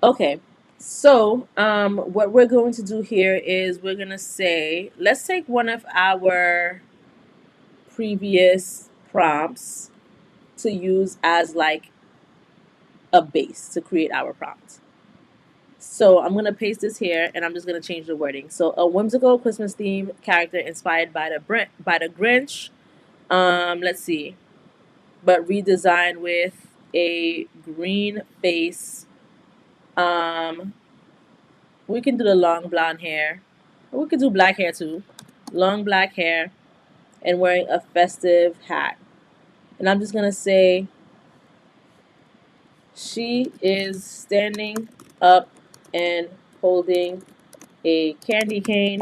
[SPEAKER 2] Okay, so what we're going to do here is we're going to say, let's take one of our previous prompts to use as like a base to create our prompt. So I'm going to paste this here and I'm just going to change the wording. So a whimsical Christmas theme character inspired by the Grinch. Let's see. But redesigned with a green face. We can do the long blonde hair. We could do black hair too. Long black hair and wearing a festive hat. And I'm just going to say she is standing up and holding a candy cane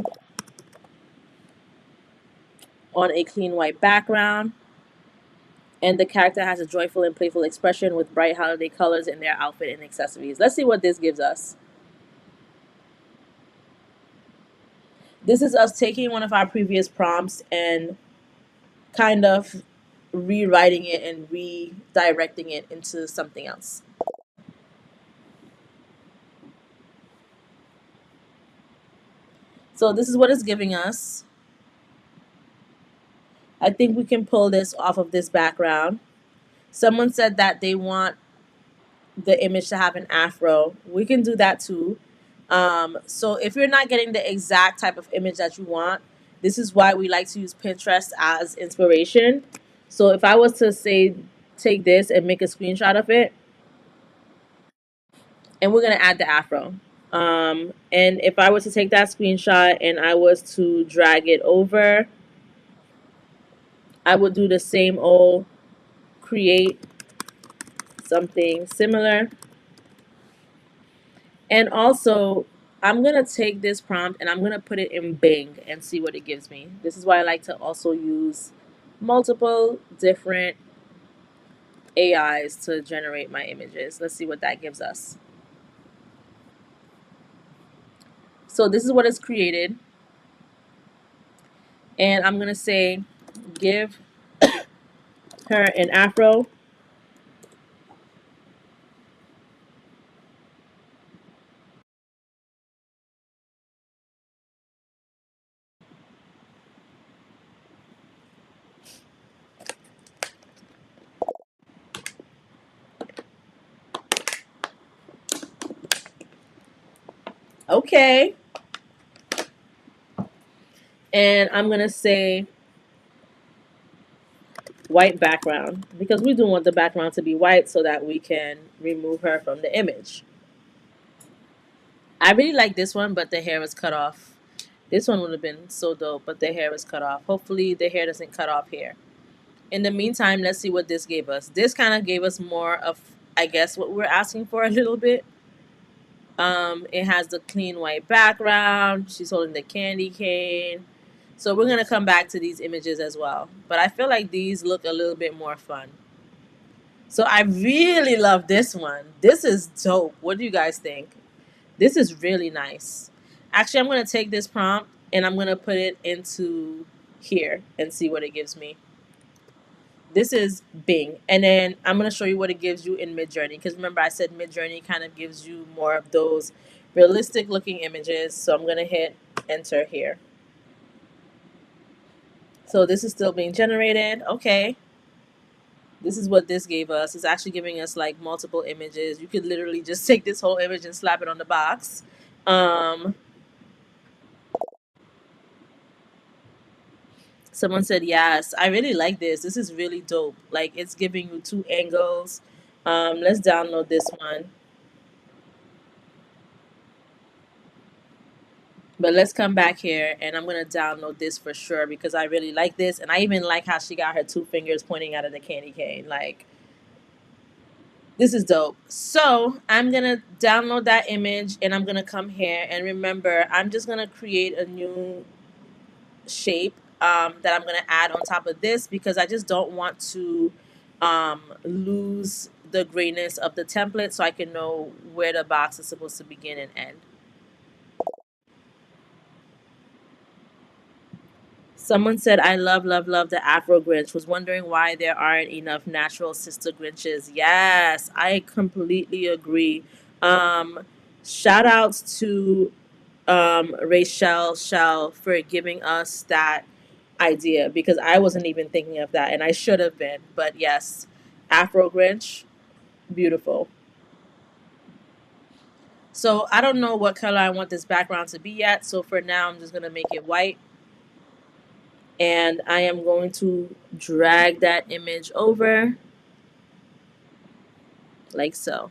[SPEAKER 2] on a clean white background. And the character has a joyful and playful expression with bright holiday colors in their outfit and accessories. Let's see what this gives us. This is us taking one of our previous prompts and kind of rewriting it and redirecting it into something else. So this is what it's giving us. I think we can pull this off of this background. Someone said that they want the image to have an afro. We can do that too. So if you're not getting the exact type of image that you want, this is why we like to use Pinterest as inspiration. So if I was to say, take this and make a screenshot of it, and we're going to add the afro. And if I was to take that screenshot and I was to drag it over, I would do the same old create something similar. And also, I'm going to take this prompt and I'm going to put it in Bing and see what it gives me. This is why I like to also use multiple different AIs to generate my images. Let's see what that gives us. So this is what it's created. And I'm going to say, give her an afro. Okay. And I'm going to say white background because we do want the background to be white so that we can remove her from the image. I really like this one, but the hair was cut off. This one would have been so dope, but the hair was cut off. Hopefully the hair doesn't cut off here. In the meantime, let's see what this gave us. This kind of gave us more of, I guess, what we're asking for a little bit. It has the clean white background. She's holding the candy cane. So we're gonna come back to these images as well. But I feel like these look a little bit more fun. So I really love this one. This is dope. What do you guys think? This is really nice. Actually, I'm going to take this prompt and I'm going to put it into here and see what it gives me. This is Bing. And then I'm going to show you what it gives you in Midjourney. Because remember, I said Midjourney kind of gives you more of those realistic looking images. So I'm going to hit enter here. So this is still being generated. Okay. This is what this gave us. It's actually giving us like multiple images. You could literally just take this whole image and slap it on the box. Um, Someone said yes. I really like this. This is really dope. Like it's giving you two angles. Let's download this one. But let's come back here and I'm gonna download this for sure because I really like this and I even like how she got her two fingers pointing out of the candy cane. Like this is dope. So I'm gonna download that image and I'm gonna come here and remember I'm just gonna create a new shape that I'm going to add on top of this because I just don't want to lose the grayness of the template so I can know where the box is supposed to begin and end. Someone said, I love, love, love the Afro Grinch. Was wondering why there aren't enough natural sister Grinches. Yes, I completely agree. Um, Shout outs to Rachel Shell for giving us that idea because I wasn't even thinking of that and I should have been. But yes, Afro Grinch, beautiful. So I don't know what color I want this background to be yet. So for now, I'm just going to make it white. And I am going to drag that image over like so.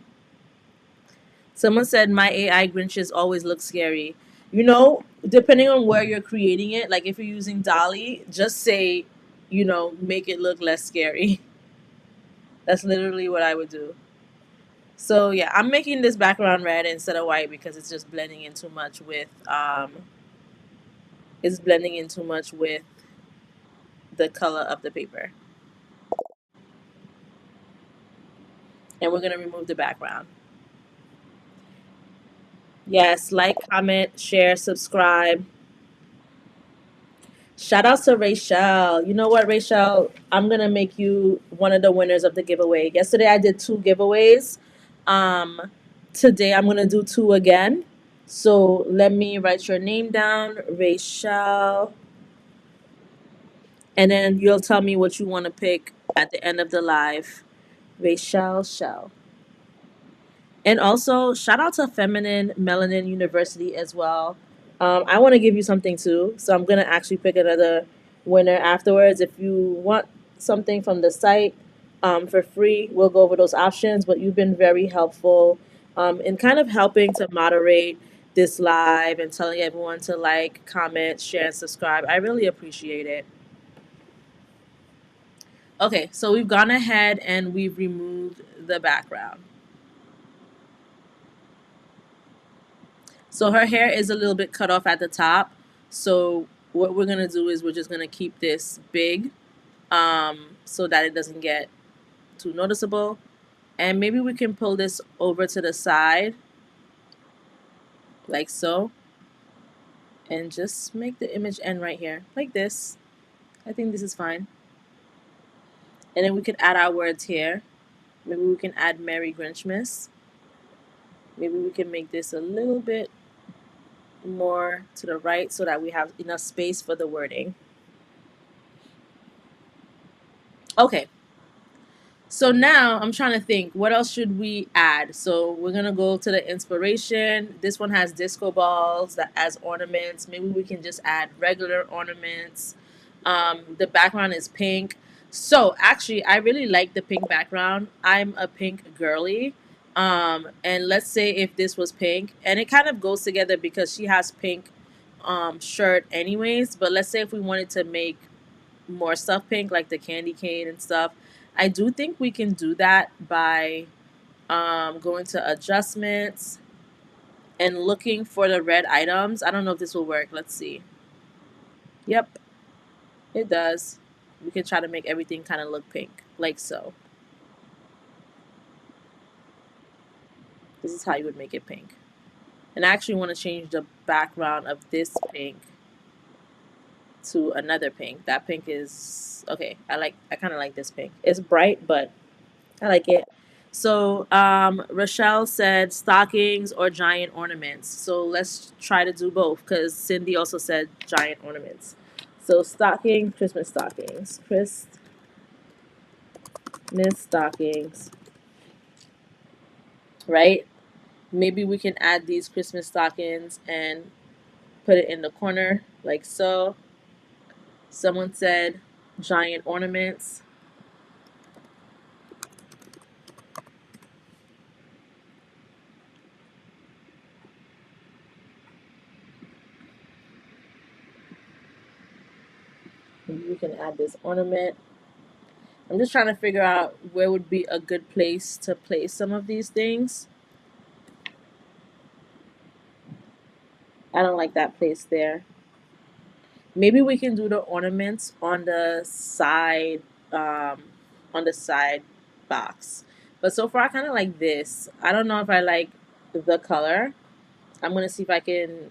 [SPEAKER 2] Someone said my AI Grinches always look scary. You know, depending on where you're creating it, like if you're using Dolly, just say, make it look less scary. That's literally what I would do. So yeah, I'm making this background red instead of white because it's just blending in too much with it's blending in too much with the color of the paper. And we're gonna remove the background. Yes, like, comment, share, subscribe. Shout out to Rachel. You know what, Rachel? I'm gonna make you one of the winners of the giveaway. Yesterday I did two giveaways. Um, Today I'm gonna do two again. So let me write your name down, Rachel, and then you'll tell me what you want to pick at the end of the live. Rachel Shell. And also, shout out to Feminine Melanin University as well. I want to give you something too. So I'm going to actually pick another winner afterwards. If you want something from the site for free, we'll go over those options. But you've been very helpful in kind of helping to moderate this live and telling everyone to like, comment, share, and subscribe. I really appreciate it. Okay, so we've gone ahead and we've removed the background. So her hair is a little bit cut off at the top. So what we're gonna do is we're just gonna keep this big, so that it doesn't get too noticeable. And maybe we can pull this over to the side, like so, and just make the image end right here, like this. I think this is fine. And then we can add our words here. Maybe we can add Merry Grinchmas. Maybe we can make this a little bit more to the right so that we have enough space for the wording. Okay, so now I'm trying to think, what else should we add? So we're gonna go to the inspiration. This one has disco balls that as ornaments. Maybe we can just add regular ornaments. The background is pink. So actually, I really like the pink background. I'm a pink girly. And let's say if this was pink, and it kind of goes together because she has pink shirt anyways. But let's say if we wanted to make more stuff pink, like the candy cane and stuff, I do think we can do that by going to adjustments and looking for the red items. I don't know if this will work. Let's see. Yep, it does. We can try to make everything kind of look pink, like so. This is how you would make it pink. And I actually want to change the background of this pink to another pink. That pink is okay. I kind of like this pink. It's bright, but I like it. So Rochelle said stockings or giant ornaments. So let's try to do both because Cindy also said giant ornaments. So stocking, Christmas stockings, Christmas stockings, right? Maybe we can add these Christmas stockings and put it in the corner like so. Someone said giant ornaments. Maybe we can add this ornament. I'm just trying to figure out where would be a good place to place some of these things. I don't like that place there. Maybe we can do the ornaments um, on the side box. But so far, I kind of like this. I don't know if I like the color. I'm gonna see if I can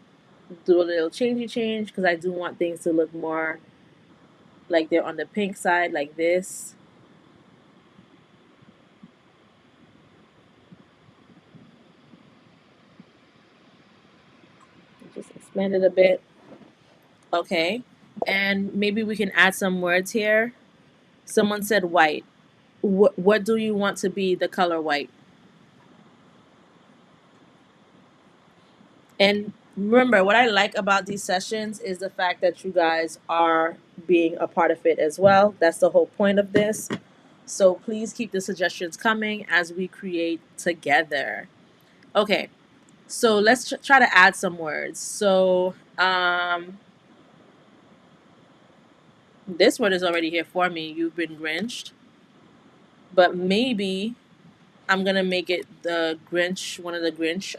[SPEAKER 2] do a little changey change because I do want things to look more like they're on the pink side, like this. Just expand it a bit. Okay. And maybe we can add some words here. Someone said white. What do you want to be the color white? And remember, what I like about these sessions is the fact that you guys are being a part of it as well. That's the whole point of this. So please keep the suggestions coming as we create together. Okay, so let's try to add some words. So this word is already here for me. You've been grinched. But maybe I'm going to make it the Grinch, one of the Grinch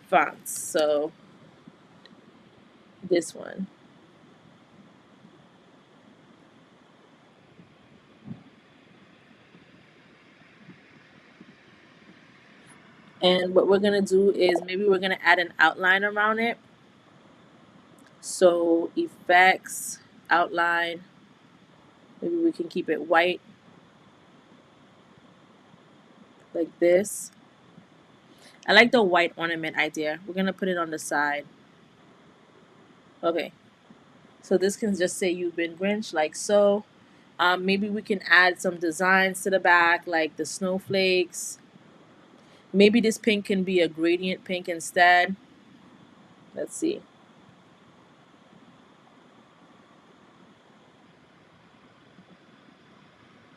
[SPEAKER 2] fonts. So this one. And what we're going to do is maybe we're going to add an outline around it. So effects, outline, maybe we can keep it white like this. I like the white ornament idea. We're going to put it on the side. Okay. So this can just say you've been Grinch like so. Maybe we can add some designs to the back like the snowflakes. Maybe this pink can be a gradient pink instead. Let's see.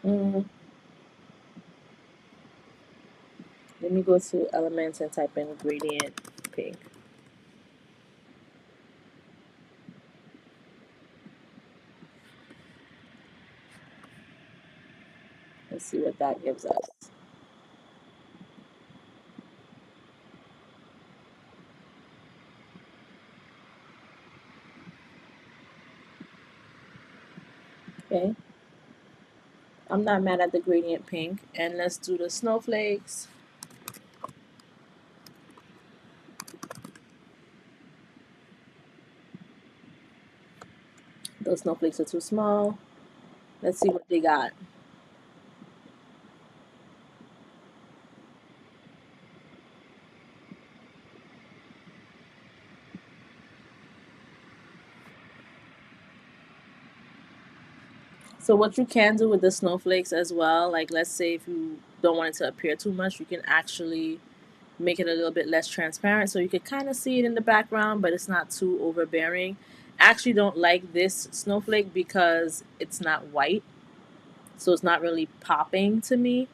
[SPEAKER 2] Mm, let me go to elements and type in gradient pink. Let's see what that gives us. Okay, I'm not mad at the gradient pink. And let's do the snowflakes. Those snowflakes are too small. Let's see what they got. So what you can do with the snowflakes as well, like let's say if you don't want it to appear too much, you can actually make it a little bit less transparent so you can kind of see it in the background, but it's not too overbearing. I actually don't like this snowflake because it's not white, so it's not really popping to me.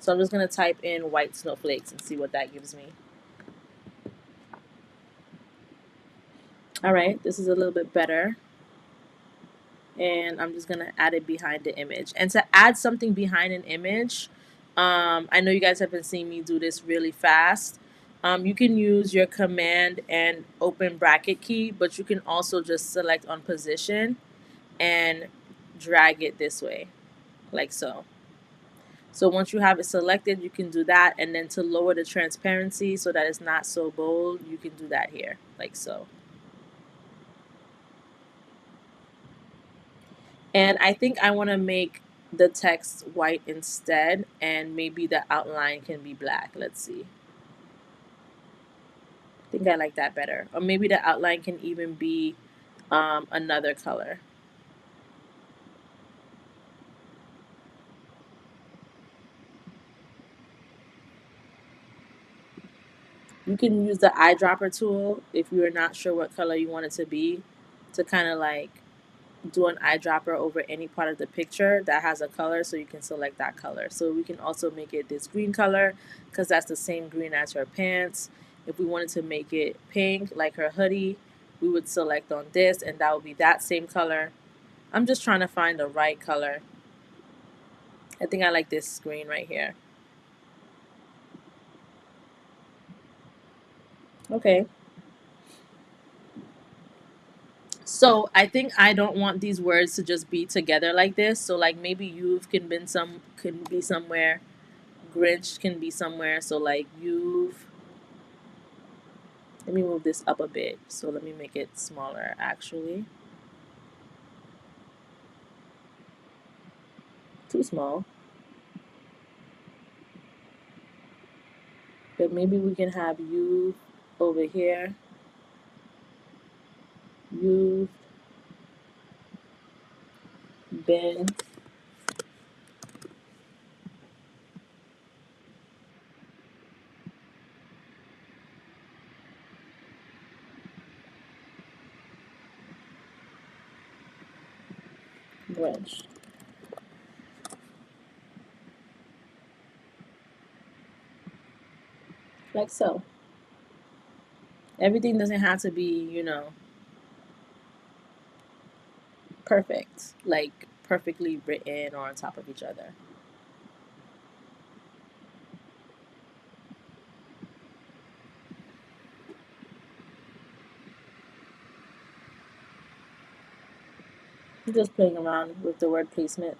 [SPEAKER 2] So I'm just gonna type in white snowflakes and see what that gives me. All right, this is a little bit better. And I'm just gonna add it behind the image. And to add something behind an image, I know you guys have been seeing me do this really fast. You can use your command and open bracket key, but you can also just select on position and drag it this way, like so. So once you have it selected, you can do that. And then to lower the transparency so that it's not so bold, you can do that here, like so. And I think I want to make the text white instead, and maybe the outline can be black. Let's see. I think I like that better. Or maybe the outline can even be another color. You can use the eyedropper tool if you're not sure what color you want it to be, to kind of like do an eyedropper over any part of the picture that has a color, so you can select that color. So we can also make it this green color because that's the same green as her pants. If we wanted to make it pink like her hoodie, we would select on this and that would be that same color. I'm just trying to find the right color. I think I like this green right here. Okay. So I think I don't want these words to just be together like this. So like maybe youth can be somewhere, Grinch can be somewhere. So like youth. Let me move this up a bit. So let me make it smaller actually. Too small. But maybe we can have youth over here. Youth, Ben, Grinch. Like so. Everything doesn't have to be, perfect. Like perfectly written or on top of each other. I'm just playing around with the word placement.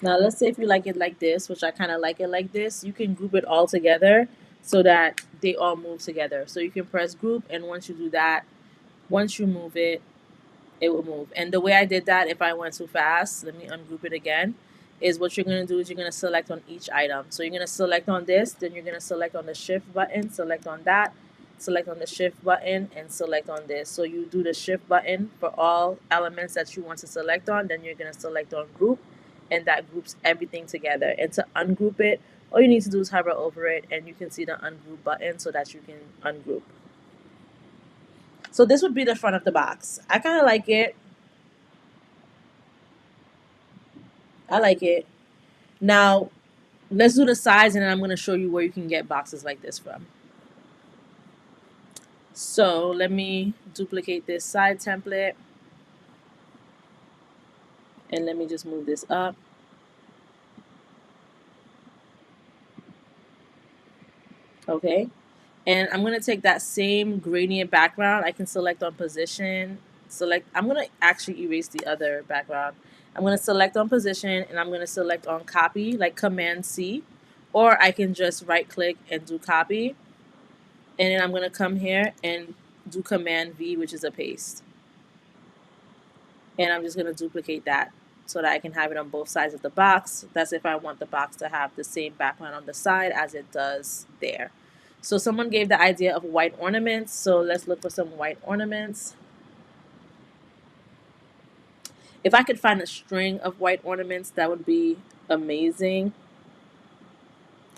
[SPEAKER 2] Now, let's say if you like it like this, which I kind of like it like this, you can group it all together so that they all move together. So you can press group, and once you do that, once you move it, it will move. And the way I did that, if I went too fast, let me ungroup it again, is what you're going to do is you're going to select on each item. So you're going to select on this, then you're going to select on the shift button, select on that, select on the shift button, and select on this. So you do the shift button for all elements that you want to select on, then you're going to select on group, and that groups everything together. And to ungroup it, all you need to do is hover over it, and you can see the ungroup button so that you can ungroup. So this would be the front of the box. I kind of like it. I like it. Now, let's do the size and then I'm going to show you where you can get boxes like this from. So let me duplicate this side template and let me just move this up. Okay. And I'm going to take that same gradient background. I can select on position, I'm going to actually erase the other background. I'm going to select on position and I'm going to select on copy, like Command C, or I can just right click and do copy. And then I'm going to come here and do Command V, which is a paste. And I'm just going to duplicate that so that I can have it on both sides of the box. That's if I want the box to have the same background on the side as it does there. So someone gave the idea of white ornaments. So let's look for some white ornaments. If I could find a string of white ornaments, that would be amazing.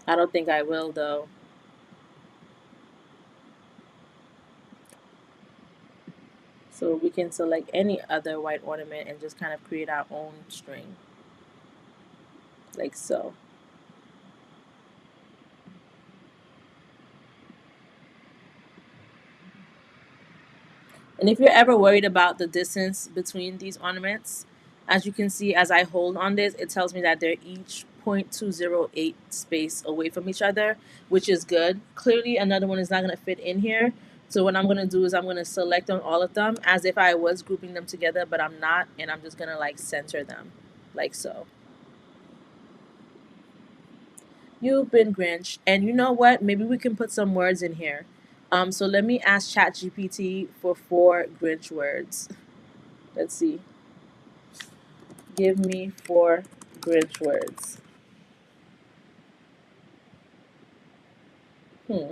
[SPEAKER 2] I don't think I will though. So we can select any other white ornament and just kind of create our own string, like so. And if you're ever worried about the distance between these ornaments, as you can see, as I hold on this, it tells me that they're each 0.208 space away from each other, which is good. Clearly, another one is not going to fit in here. So what I'm going to do is I'm going to select on all of them as if I was grouping them together, but I'm not. And I'm just going to like center them like so. You've been Grinch. And you know what? Maybe we can put some words in here. So let me ask ChatGPT for 4 Grinch words. Let's see. Give me 4 Grinch words. Hmm.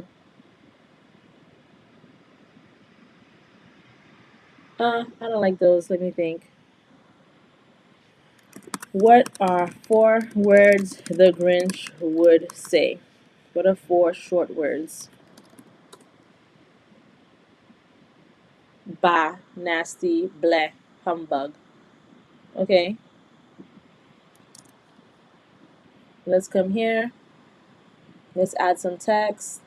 [SPEAKER 2] I don't like those. Let me think. What are 4 words the Grinch would say? What are 4 short words? Bah, nasty, bleh, humbug. Okay, let's come here. Let's add some text.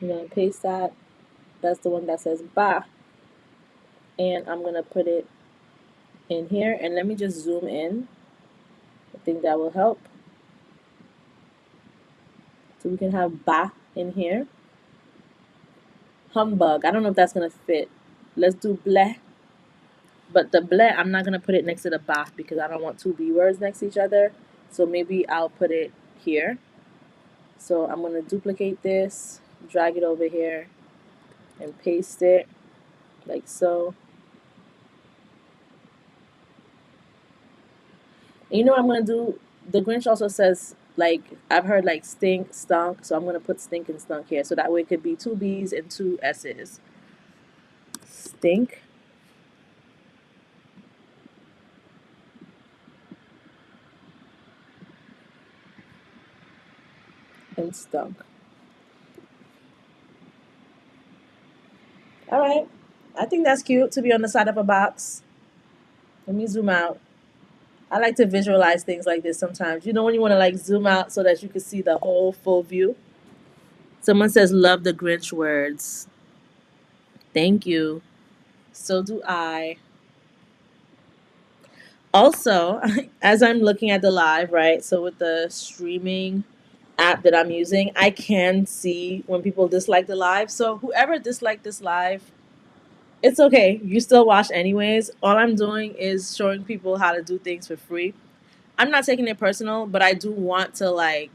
[SPEAKER 2] I'm gonna paste that. That's the one that says bah. And I'm gonna put it in here. And let me just zoom in. I think that will help. So we can have bah in here. Humbug. I don't know if that's gonna fit. Let's do bleh. But the bleh, I'm not gonna put it next to the bah because I don't want 2 B words next to each other. So maybe I'll put it here. So I'm gonna duplicate this, drag it over here, and paste it like so. And you know what I'm gonna do? The Grinch also says like I've heard like stink, stunk, so I'm gonna put stink and stunk here. So that way it could be 2 B's and 2 S's. Stink and stunk. All right. I think that's cute to be on the side of a box. Let me zoom out. I like to visualize things like this sometimes. You know when you want to like zoom out so that you can see the whole full view? Someone says love the Grinch words. Thank you. So do I. Also, as I'm looking at the live, right? So with the streaming app that I'm using, I can see when people dislike the live. So whoever disliked this live, it's okay. You still watch anyways. All I'm doing is showing people how to do things for free. I'm not taking it personal, but I do want to like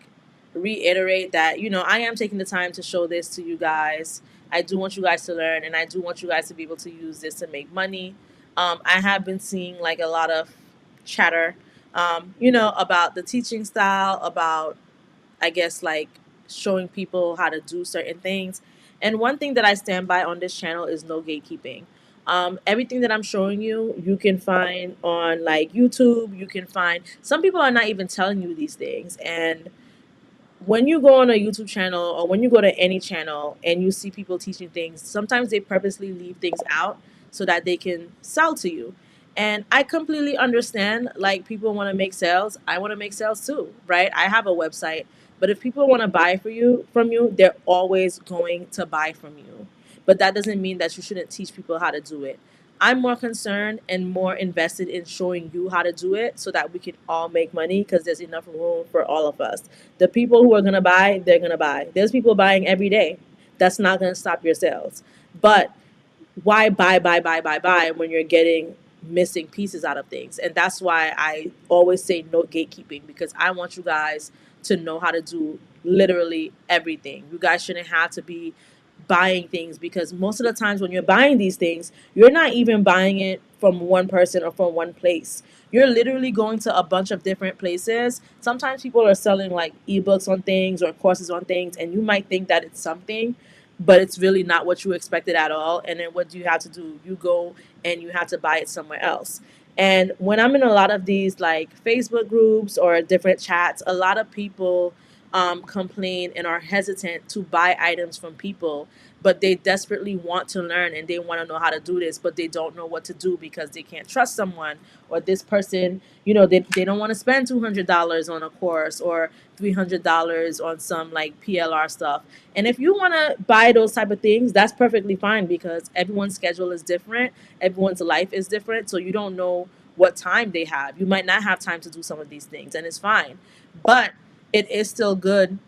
[SPEAKER 2] reiterate that, I am taking the time to show this to you guys. I do want you guys to learn and I do want you guys to be able to use this to make money. I have been seeing like a lot of chatter, about the teaching style, about I guess like showing people how to do certain things. And one thing that I stand by on this channel is no gatekeeping. Everything that I'm showing you, you can find on like YouTube. You can find some people are not even telling you these things. And when you go on a YouTube channel or when you go to any channel and you see people teaching things, sometimes they purposely leave things out so that they can sell to you. And I completely understand like people want to make sales. I want to make sales too, right? I have a website, but if people want to buy from you, they're always going to buy from you but that doesn't mean that you shouldn't teach people how to do it. I'm more concerned and more invested in showing you how to do it so that we can all make money because there's enough room for all of us. The people who are going to buy, they're going to buy. There's people buying every day. That's not going to stop your sales. But why buy when you're getting missing pieces out of things? And that's why I always say no gatekeeping, because I want you guys to know how to do literally everything. You guys shouldn't have to be buying things, because most of the times when you're buying these things, you're not even buying it from one person or from one place. You're literally going to a bunch of different places. Sometimes people are selling like ebooks on things or courses on things, and you might think that it's something, but it's really not what you expected at all. And then what do you have to do? You go and you have to buy it somewhere else. And when I'm in a lot of these like Facebook groups or different chats, a lot of people complain and are hesitant to buy items from people, but they desperately want to learn and they want to know how to do this, but they don't know what to do because they can't trust someone, or this person, they don't want to spend $200 on a course or $300 on some like PLR stuff. And if you want to buy those type of things, that's perfectly fine, because everyone's schedule is different, everyone's life is different, so you don't know what time they have. You might not have time to do some of these things, and it's fine. But it is still good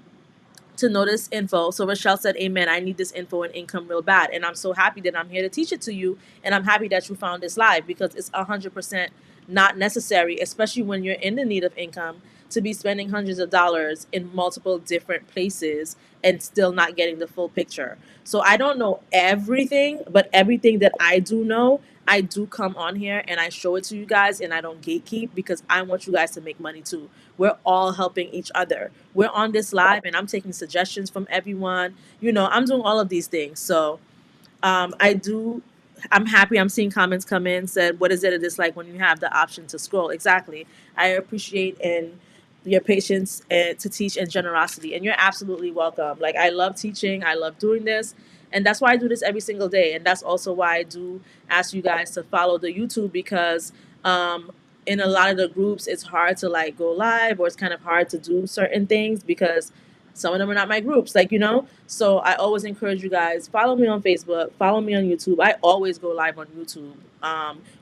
[SPEAKER 2] to know this info. So Rochelle said, Amen. I need this info and income real bad. And I'm so happy that I'm here to teach it to you. And I'm happy that you found this live, because it's 100% not necessary, especially when you're in the need of income, to be spending hundreds of dollars in multiple different places and still not getting the full picture. So I don't know everything, but everything that I do know, I do come on here and I show it to you guys, and I don't gatekeep, because I want you guys to make money too. We're all helping each other. We're on this live and I'm taking suggestions from everyone. I'm doing all of these things. So I do. I'm happy. I'm seeing comments come in. Said, "What is it like when you have the option to scroll?" Exactly. I appreciate and your patience and to teach and generosity, and you're absolutely welcome. Like, I love teaching. I love doing this, and that's why I do this every single day. And that's also why I do ask you guys to follow the YouTube, because um, in a lot of the groups, it's hard to like go live, or it's kind of hard to do certain things because some of them are not my groups, so I always encourage you guys, follow me on Facebook, follow me on YouTube. I always go live on YouTube.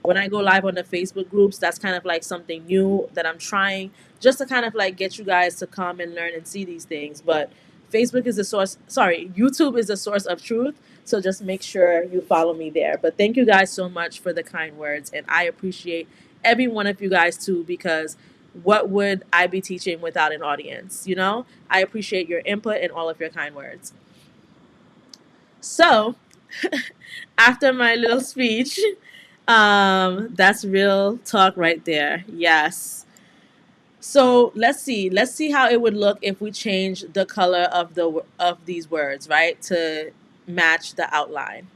[SPEAKER 2] When I go live on the Facebook groups, that's kind of like something new that I'm trying, just to kind of like get you guys to come and learn and see these things. But YouTube is the source of truth. So just make sure you follow me there. But thank you guys so much for the kind words. And I appreciate every one of you guys too, because what would I be teaching without an audience? I appreciate your input and all of your kind words. So, after my little speech, that's real talk right there. Yes. So let's see how it would look if we change the color of these words, right, to match the outline.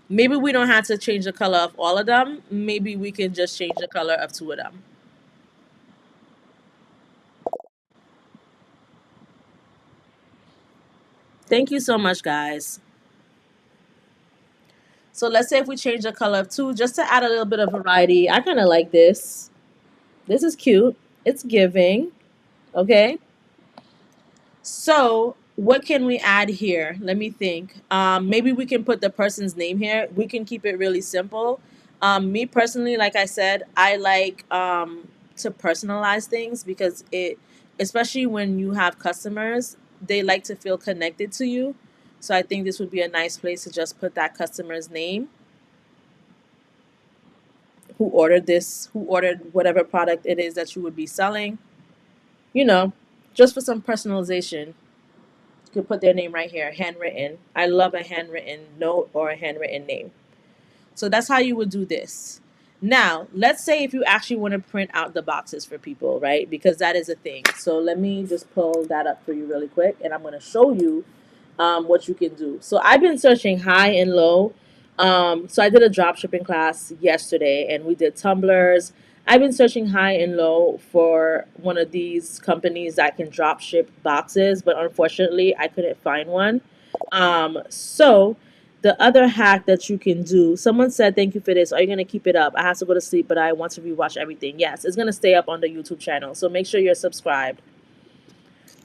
[SPEAKER 2] Maybe we don't have to change the color of all of them. Maybe we can just change the color of two of them. Thank you so much, guys. So let's say if we change the color of two, just to add a little bit of variety. I kind of like this. This is cute. It's giving. Okay. So what can we add here? Let me think. Maybe we can put the person's name here. We can keep it really simple. Me personally, like I said, I like to personalize things, because especially when you have customers, they like to feel connected to you. So I think this would be a nice place to just put that customer's name, who ordered whatever product it is that you would be selling, you know, just for some personalization. You could put their name right here, handwritten. I love a handwritten note or a handwritten name. So that's how you would do this. Now, let's say if you actually want to print out the boxes for people, right? Because that is a thing. So let me just pull that up for you really quick, and I'm going to show you what you can do. So I've been searching high and low. So I did a drop shipping class yesterday, and we did tumblers. I've been searching high and low for one of these companies that can drop ship boxes, but unfortunately, I couldn't find one. So the other hack that you can do, someone said, "Thank you for this. Are you going to keep it up? I have to go to sleep, but I want to rewatch everything." Yes, it's going to stay up on the YouTube channel. So make sure you're subscribed.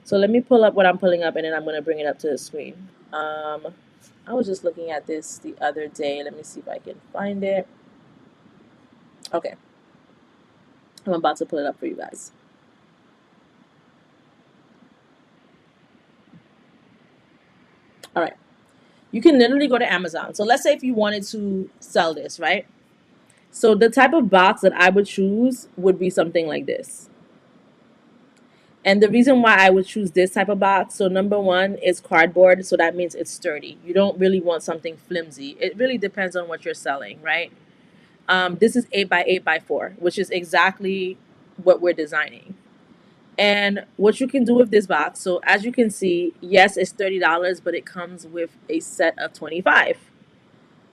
[SPEAKER 2] So let me pull up what I'm pulling up, and then I'm going to bring it up to the screen. I was just looking at this the other day. Let me see if I can find it. Okay, I'm about to put it up for you guys. All right. You can literally go to Amazon. So let's say if you wanted to sell this, right? So the type of box that I would choose would be something like this. And the reason why I would choose this type of box, so number one is cardboard, so that means it's sturdy. You don't really want something flimsy. It really depends on what you're selling, right? This is 8 by 8 by 4, which is exactly what we're designing. And what you can do with this box, so as you can see, yes, it's $30, but it comes with a set of 25.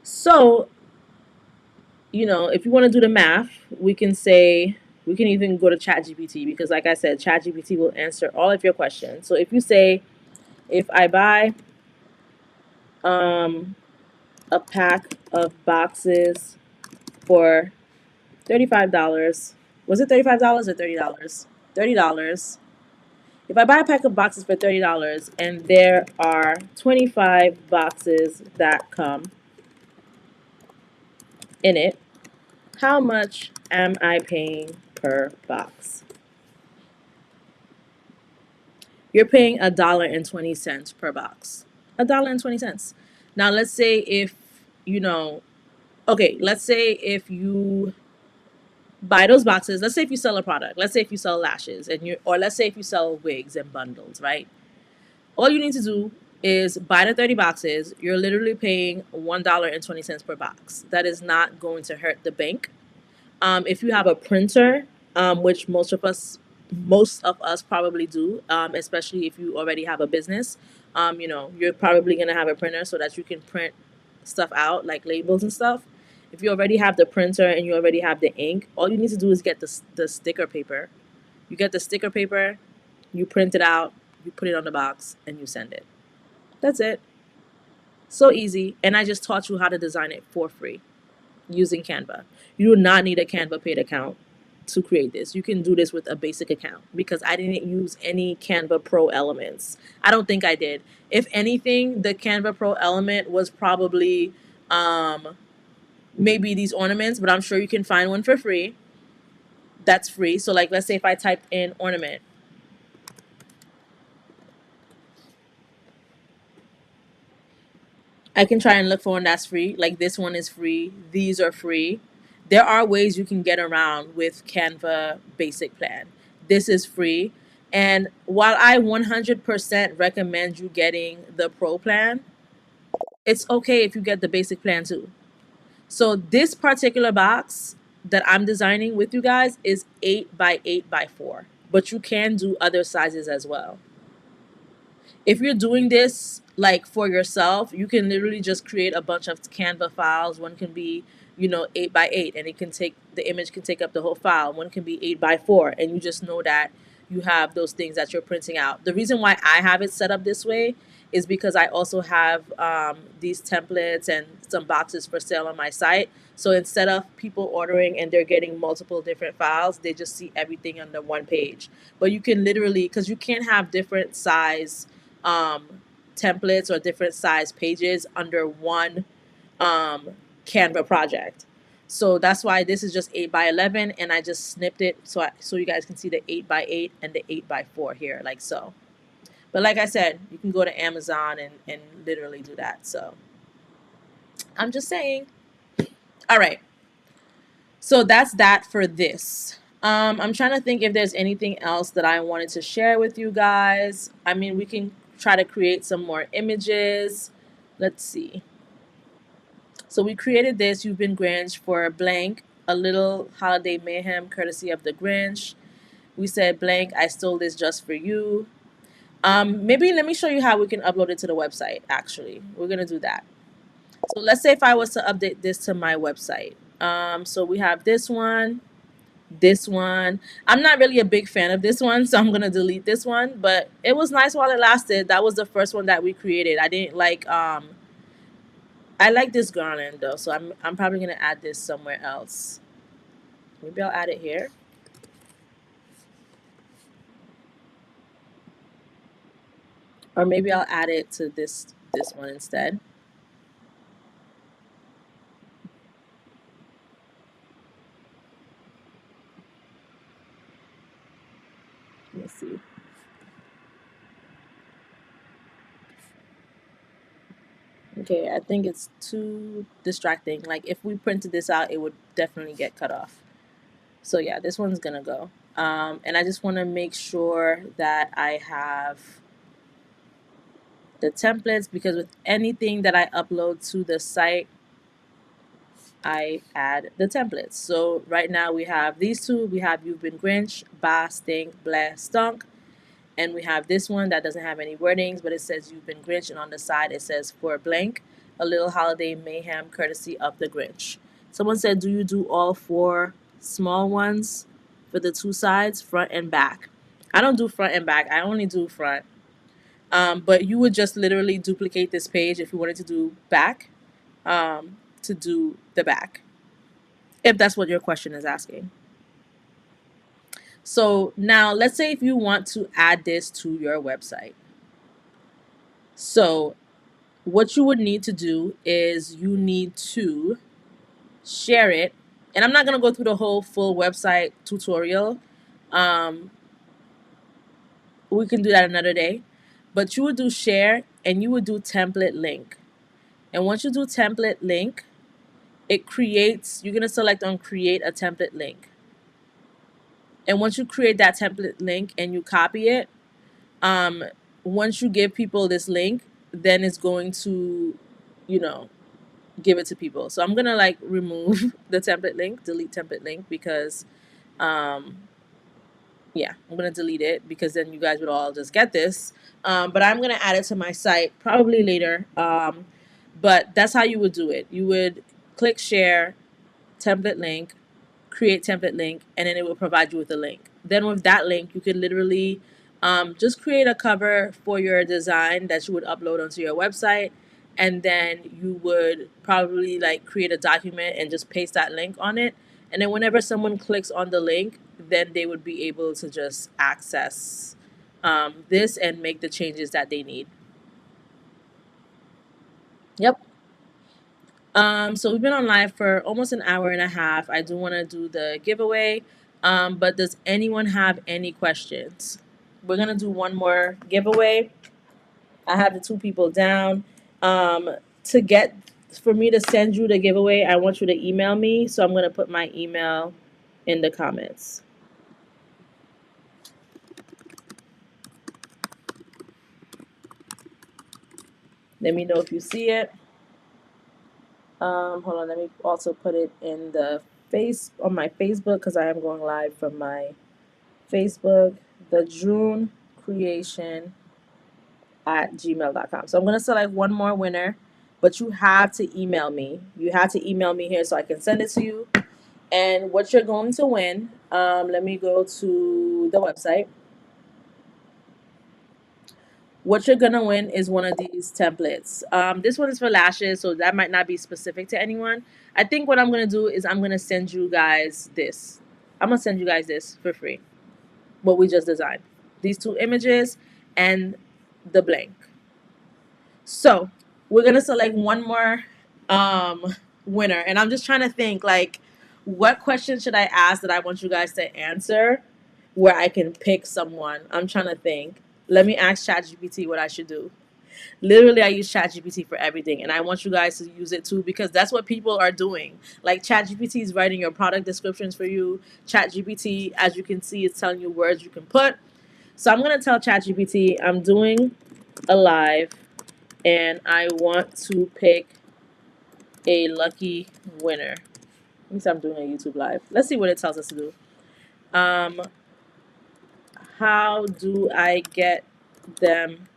[SPEAKER 2] So, if you want to do the math, we can say we can even go to ChatGPT because, like I said, ChatGPT will answer all of your questions. So if you say, if I buy um, a pack of boxes for $35, was it $35 or $30? $30. If I buy a pack of boxes for $30 and there are 25 boxes that come in it, how much am I paying per box? You're paying $1.20 per box. $1.20. Now let's say if you know, okay, let's say if you buy those boxes, let's say if you sell a product, let's say if you sell lashes or let's say if you sell wigs and bundles, right? All you need to do is buy the 30 boxes. You're literally paying $1.20 per box. That is not going to hurt the bank. If you have a printer, which most of us probably do, especially if you already have a business, you're probably gonna have a printer so that you can print stuff out like labels and stuff. If you already have the printer and you already have the ink, all you need to do is get the sticker paper. You get the sticker paper, you print it out, you put it on the box, and you send it. That's it. So easy. And I just taught you how to design it for free using Canva. You do not need a Canva paid account to create this. You can do this with a basic account because I didn't use any Canva Pro elements. I don't think I did. If anything, the Canva Pro element was probably maybe these ornaments, but I'm sure you can find one for free. That's free. So like let's say if I typed in ornament, I can try and look for one that's free. Like this one is free. These are free. There are ways you can get around with Canva Basic Plan. This is free. And while I 100% recommend you getting the Pro Plan, it's okay if you get the Basic Plan too. So this particular box that I'm designing with you guys is 8 by 8 by 4, but you can do other sizes as well. If you're doing this like for yourself, you can literally just create a bunch of Canva files. One can be, 8 by 8, and the image can take up the whole file. One can be 8 by 4, and you just know that you have those things that you're printing out. The reason why I have it set up this way is because I also have these templates and some boxes for sale on my site. So instead of people ordering and they're getting multiple different files, they just see everything on the one page. But you can literally, because you can't have different size um, templates or different size pages under one um, Canva project. So that's why this is just 8 by 11, and I just snipped it so you guys can see the 8 by 8 and the 8 by 4 here, like so. But like I said, you can go to Amazon and literally do that. So I'm just saying. All right. So that's that for this. I'm trying to think if there's anything else that I wanted to share with you guys. I mean, we can try to create some more images. Let's see. So we created this. You've been Grinch for blank, a little holiday mayhem courtesy of the Grinch. We said blank, I stole this just for you. Maybe let me show you how we can upload it to the website. Actually, we're gonna do that. So let's say if I was to update this to my website. So we have this one, this one. I'm not really a big fan of this one, so I'm gonna delete this one. But it was nice while it lasted. That was the first one that we created. I didn't like. I like this garland though, so I'm probably gonna add this somewhere else. Maybe I'll add it here, or maybe I'll add it to this one instead. Let me see. Okay, I think it's too distracting. Like if we printed this out, it would definitely get cut off. So yeah, this one's gonna go. And I just want to make sure that I have the templates, because with anything that I upload to the site, I add the templates. So right now we have these two. We have You've Been Grinch, Ba, Stink, Bleh, Stunk. And we have this one that doesn't have any wordings, but it says You've Been Grinch. And on the side it says For Blank, a little holiday mayhem courtesy of the Grinch. Someone said, do you do all four small ones for the two sides, front and back? I don't do front and back. I only do front. But you would just literally duplicate this page if you wanted to do back, to do the back, if that's what your question is asking. So now let's say if you want to add this to your website. So what you would need to do is you need to share it. And I'm not going to go through the whole full website tutorial. Um, we can do that another day. But you would do share and you would do template link. And once you do template link, it creates, you're going to select on create a template link. And once you create that template link and you copy it, um, once you give people this link, then it's going to, you know, give it to people. So I'm gonna like remove the template link, delete template link, because um, yeah, I'm gonna delete it because then you guys would all just get this. But I'm gonna add it to my site probably later. But that's how you would do it. You would click share, template link, create template link, and then it will provide you with a link. Then with that link, you could literally just create a cover for your design that you would upload onto your website. And then you would probably like create a document and just paste that link on it. And then whenever someone clicks on the link, then they would be able to just access this and make the changes that they need. Yep. So we've been on live for almost an hour and a half. I do want to do the giveaway. But does anyone have any questions? We're gonna do one more giveaway. I have the two people down. To get for me to send you the giveaway, I want you to email me. So I'm gonna put my email in the comments. Let me know if you see it. Hold on, let me also put it in the on my Facebook, because I am going live from my Facebook, the June creation at gmail.com. So I'm going to select one more winner, but you have to email me. You have to email me here so I can send it to you. And what you're going to win, let me go to the website. What you're going to win is one of these templates. This one is for lashes, so that might not be specific to anyone. I think what I'm going to do is I'm going to send you guys this. I'm going to send you guys this for free, what we just designed. These two images and the blank. So we're gonna select one more winner, and I'm just trying to think like, what question should I ask that I want you guys to answer, where I can pick someone. I'm trying to think. Let me ask ChatGPT what I should do. Literally, I use ChatGPT for everything, and I want you guys to use it too, because that's what people are doing. Like ChatGPT is writing your product descriptions for you. ChatGPT, as you can see, is telling you words you can put. So I'm gonna tell ChatGPT I'm doing a live and I want to pick a lucky winner. At least I'm doing a YouTube live. Let's see what it tells us to do. Um, how do I get them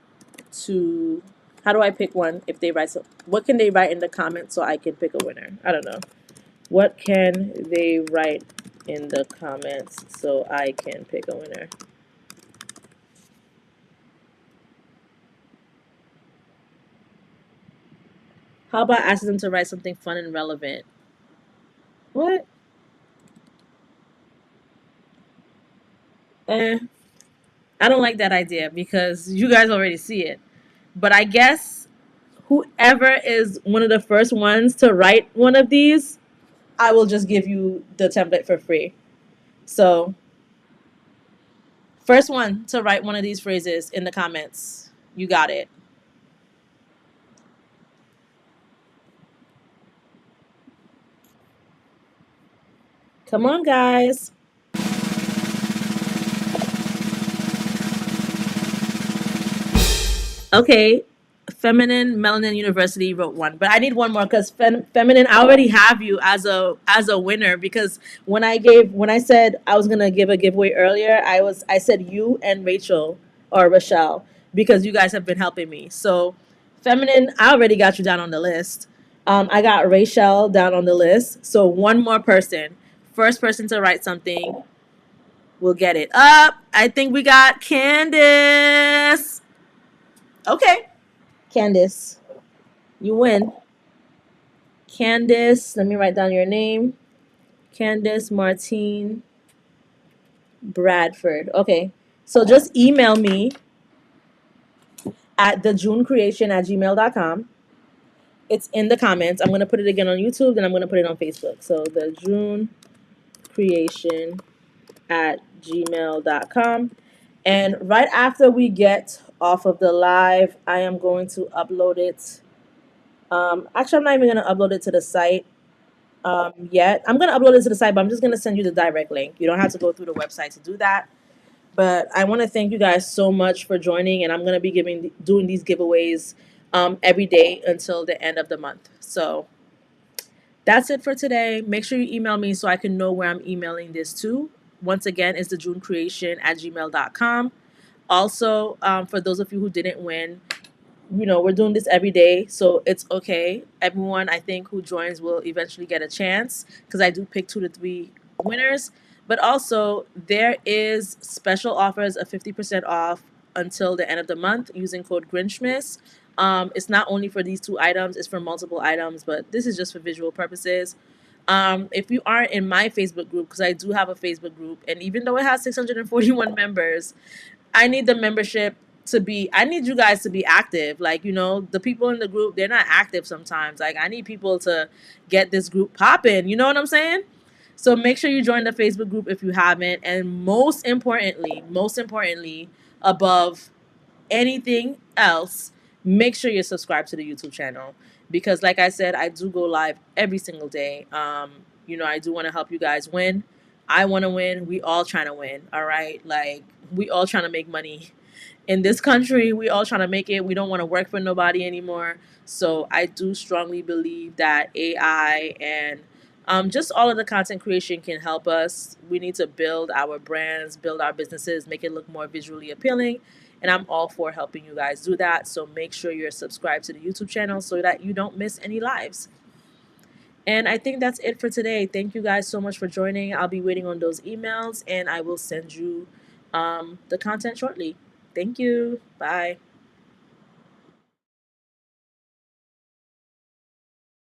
[SPEAKER 2] to? How do I pick one if they write? What can they write in the comments so I can pick a winner? I don't know. What can they write in the comments so I can pick a winner? How about asking them to write something fun and relevant? What? Eh, I don't like that idea because you guys already see it. But I guess whoever is one of the first ones to write one of these, I will just give you the template for free. So First one to write one of these phrases in the comments. You got it. Come on, guys. Okay, Feminine Melanin University wrote one, but I need one more because Feminine, I already have you as a winner because when I said I was gonna give a giveaway earlier, I said you and Rachel or Rochelle because you guys have been helping me. So, Feminine, I already got you down on the list. I got Rachel down on the list. So one more person, first person to write something, will get it up. I think we got Candace. Okay. Candice, you win. Candice, let me write down your name. Candice Martine Bradford. Okay. So just email me at thejunecreation@gmail.com. It's in the comments. I'm going to put it again on YouTube, then I'm going to put it on Facebook. So the June Creation at gmail.com. And right after we get off of the live, I am going to upload it. Actually, I'm not even going to upload it to the site yet. I'm gonna upload it to the site, but I'm just gonna send you the direct link. You don't have to go through the website to do that. But I want to thank you guys so much for joining, and I'm gonna be doing these giveaways every day until the end of the month. So that's it for today. Make sure you email me so I can know where I'm emailing this to. Once again, it's thejunecreation@gmail.com. Also, for those of you who didn't win, we're doing this every day, so it's okay. Everyone, I think, who joins will eventually get a chance because I do pick 2 to 3 winners. But also, there is special offers of 50% off until the end of the month using code Grinchmas. It's not only for these 2 items, it's for multiple items, but this is just for visual purposes. If you aren't in my Facebook group, because I do have a Facebook group, and even though it has 641 members, I need the membership I need you guys to be active. Like, the people in the group, they're not active sometimes. Like, I need people to get this group popping. You know what I'm saying? So make sure you join the Facebook group if you haven't. And most importantly, above anything else, make sure you're subscribed to the YouTube channel because, like I said, I do go live every single day. I do want to help you guys win. I want to win. We all trying to win. All right, like we all trying to make money in this country. We all trying to make it. We don't want to work for nobody anymore. So I do strongly believe that AI and just all of the content creation can help us. We need to build our brands, build our businesses, make it look more visually appealing. And I'm all for helping you guys do that. So make sure you're subscribed to the YouTube channel so that you don't miss any lives. And I think that's it for today. Thank you guys so much for joining. I'll be waiting on those emails and I will send you the content shortly. Thank you. Bye.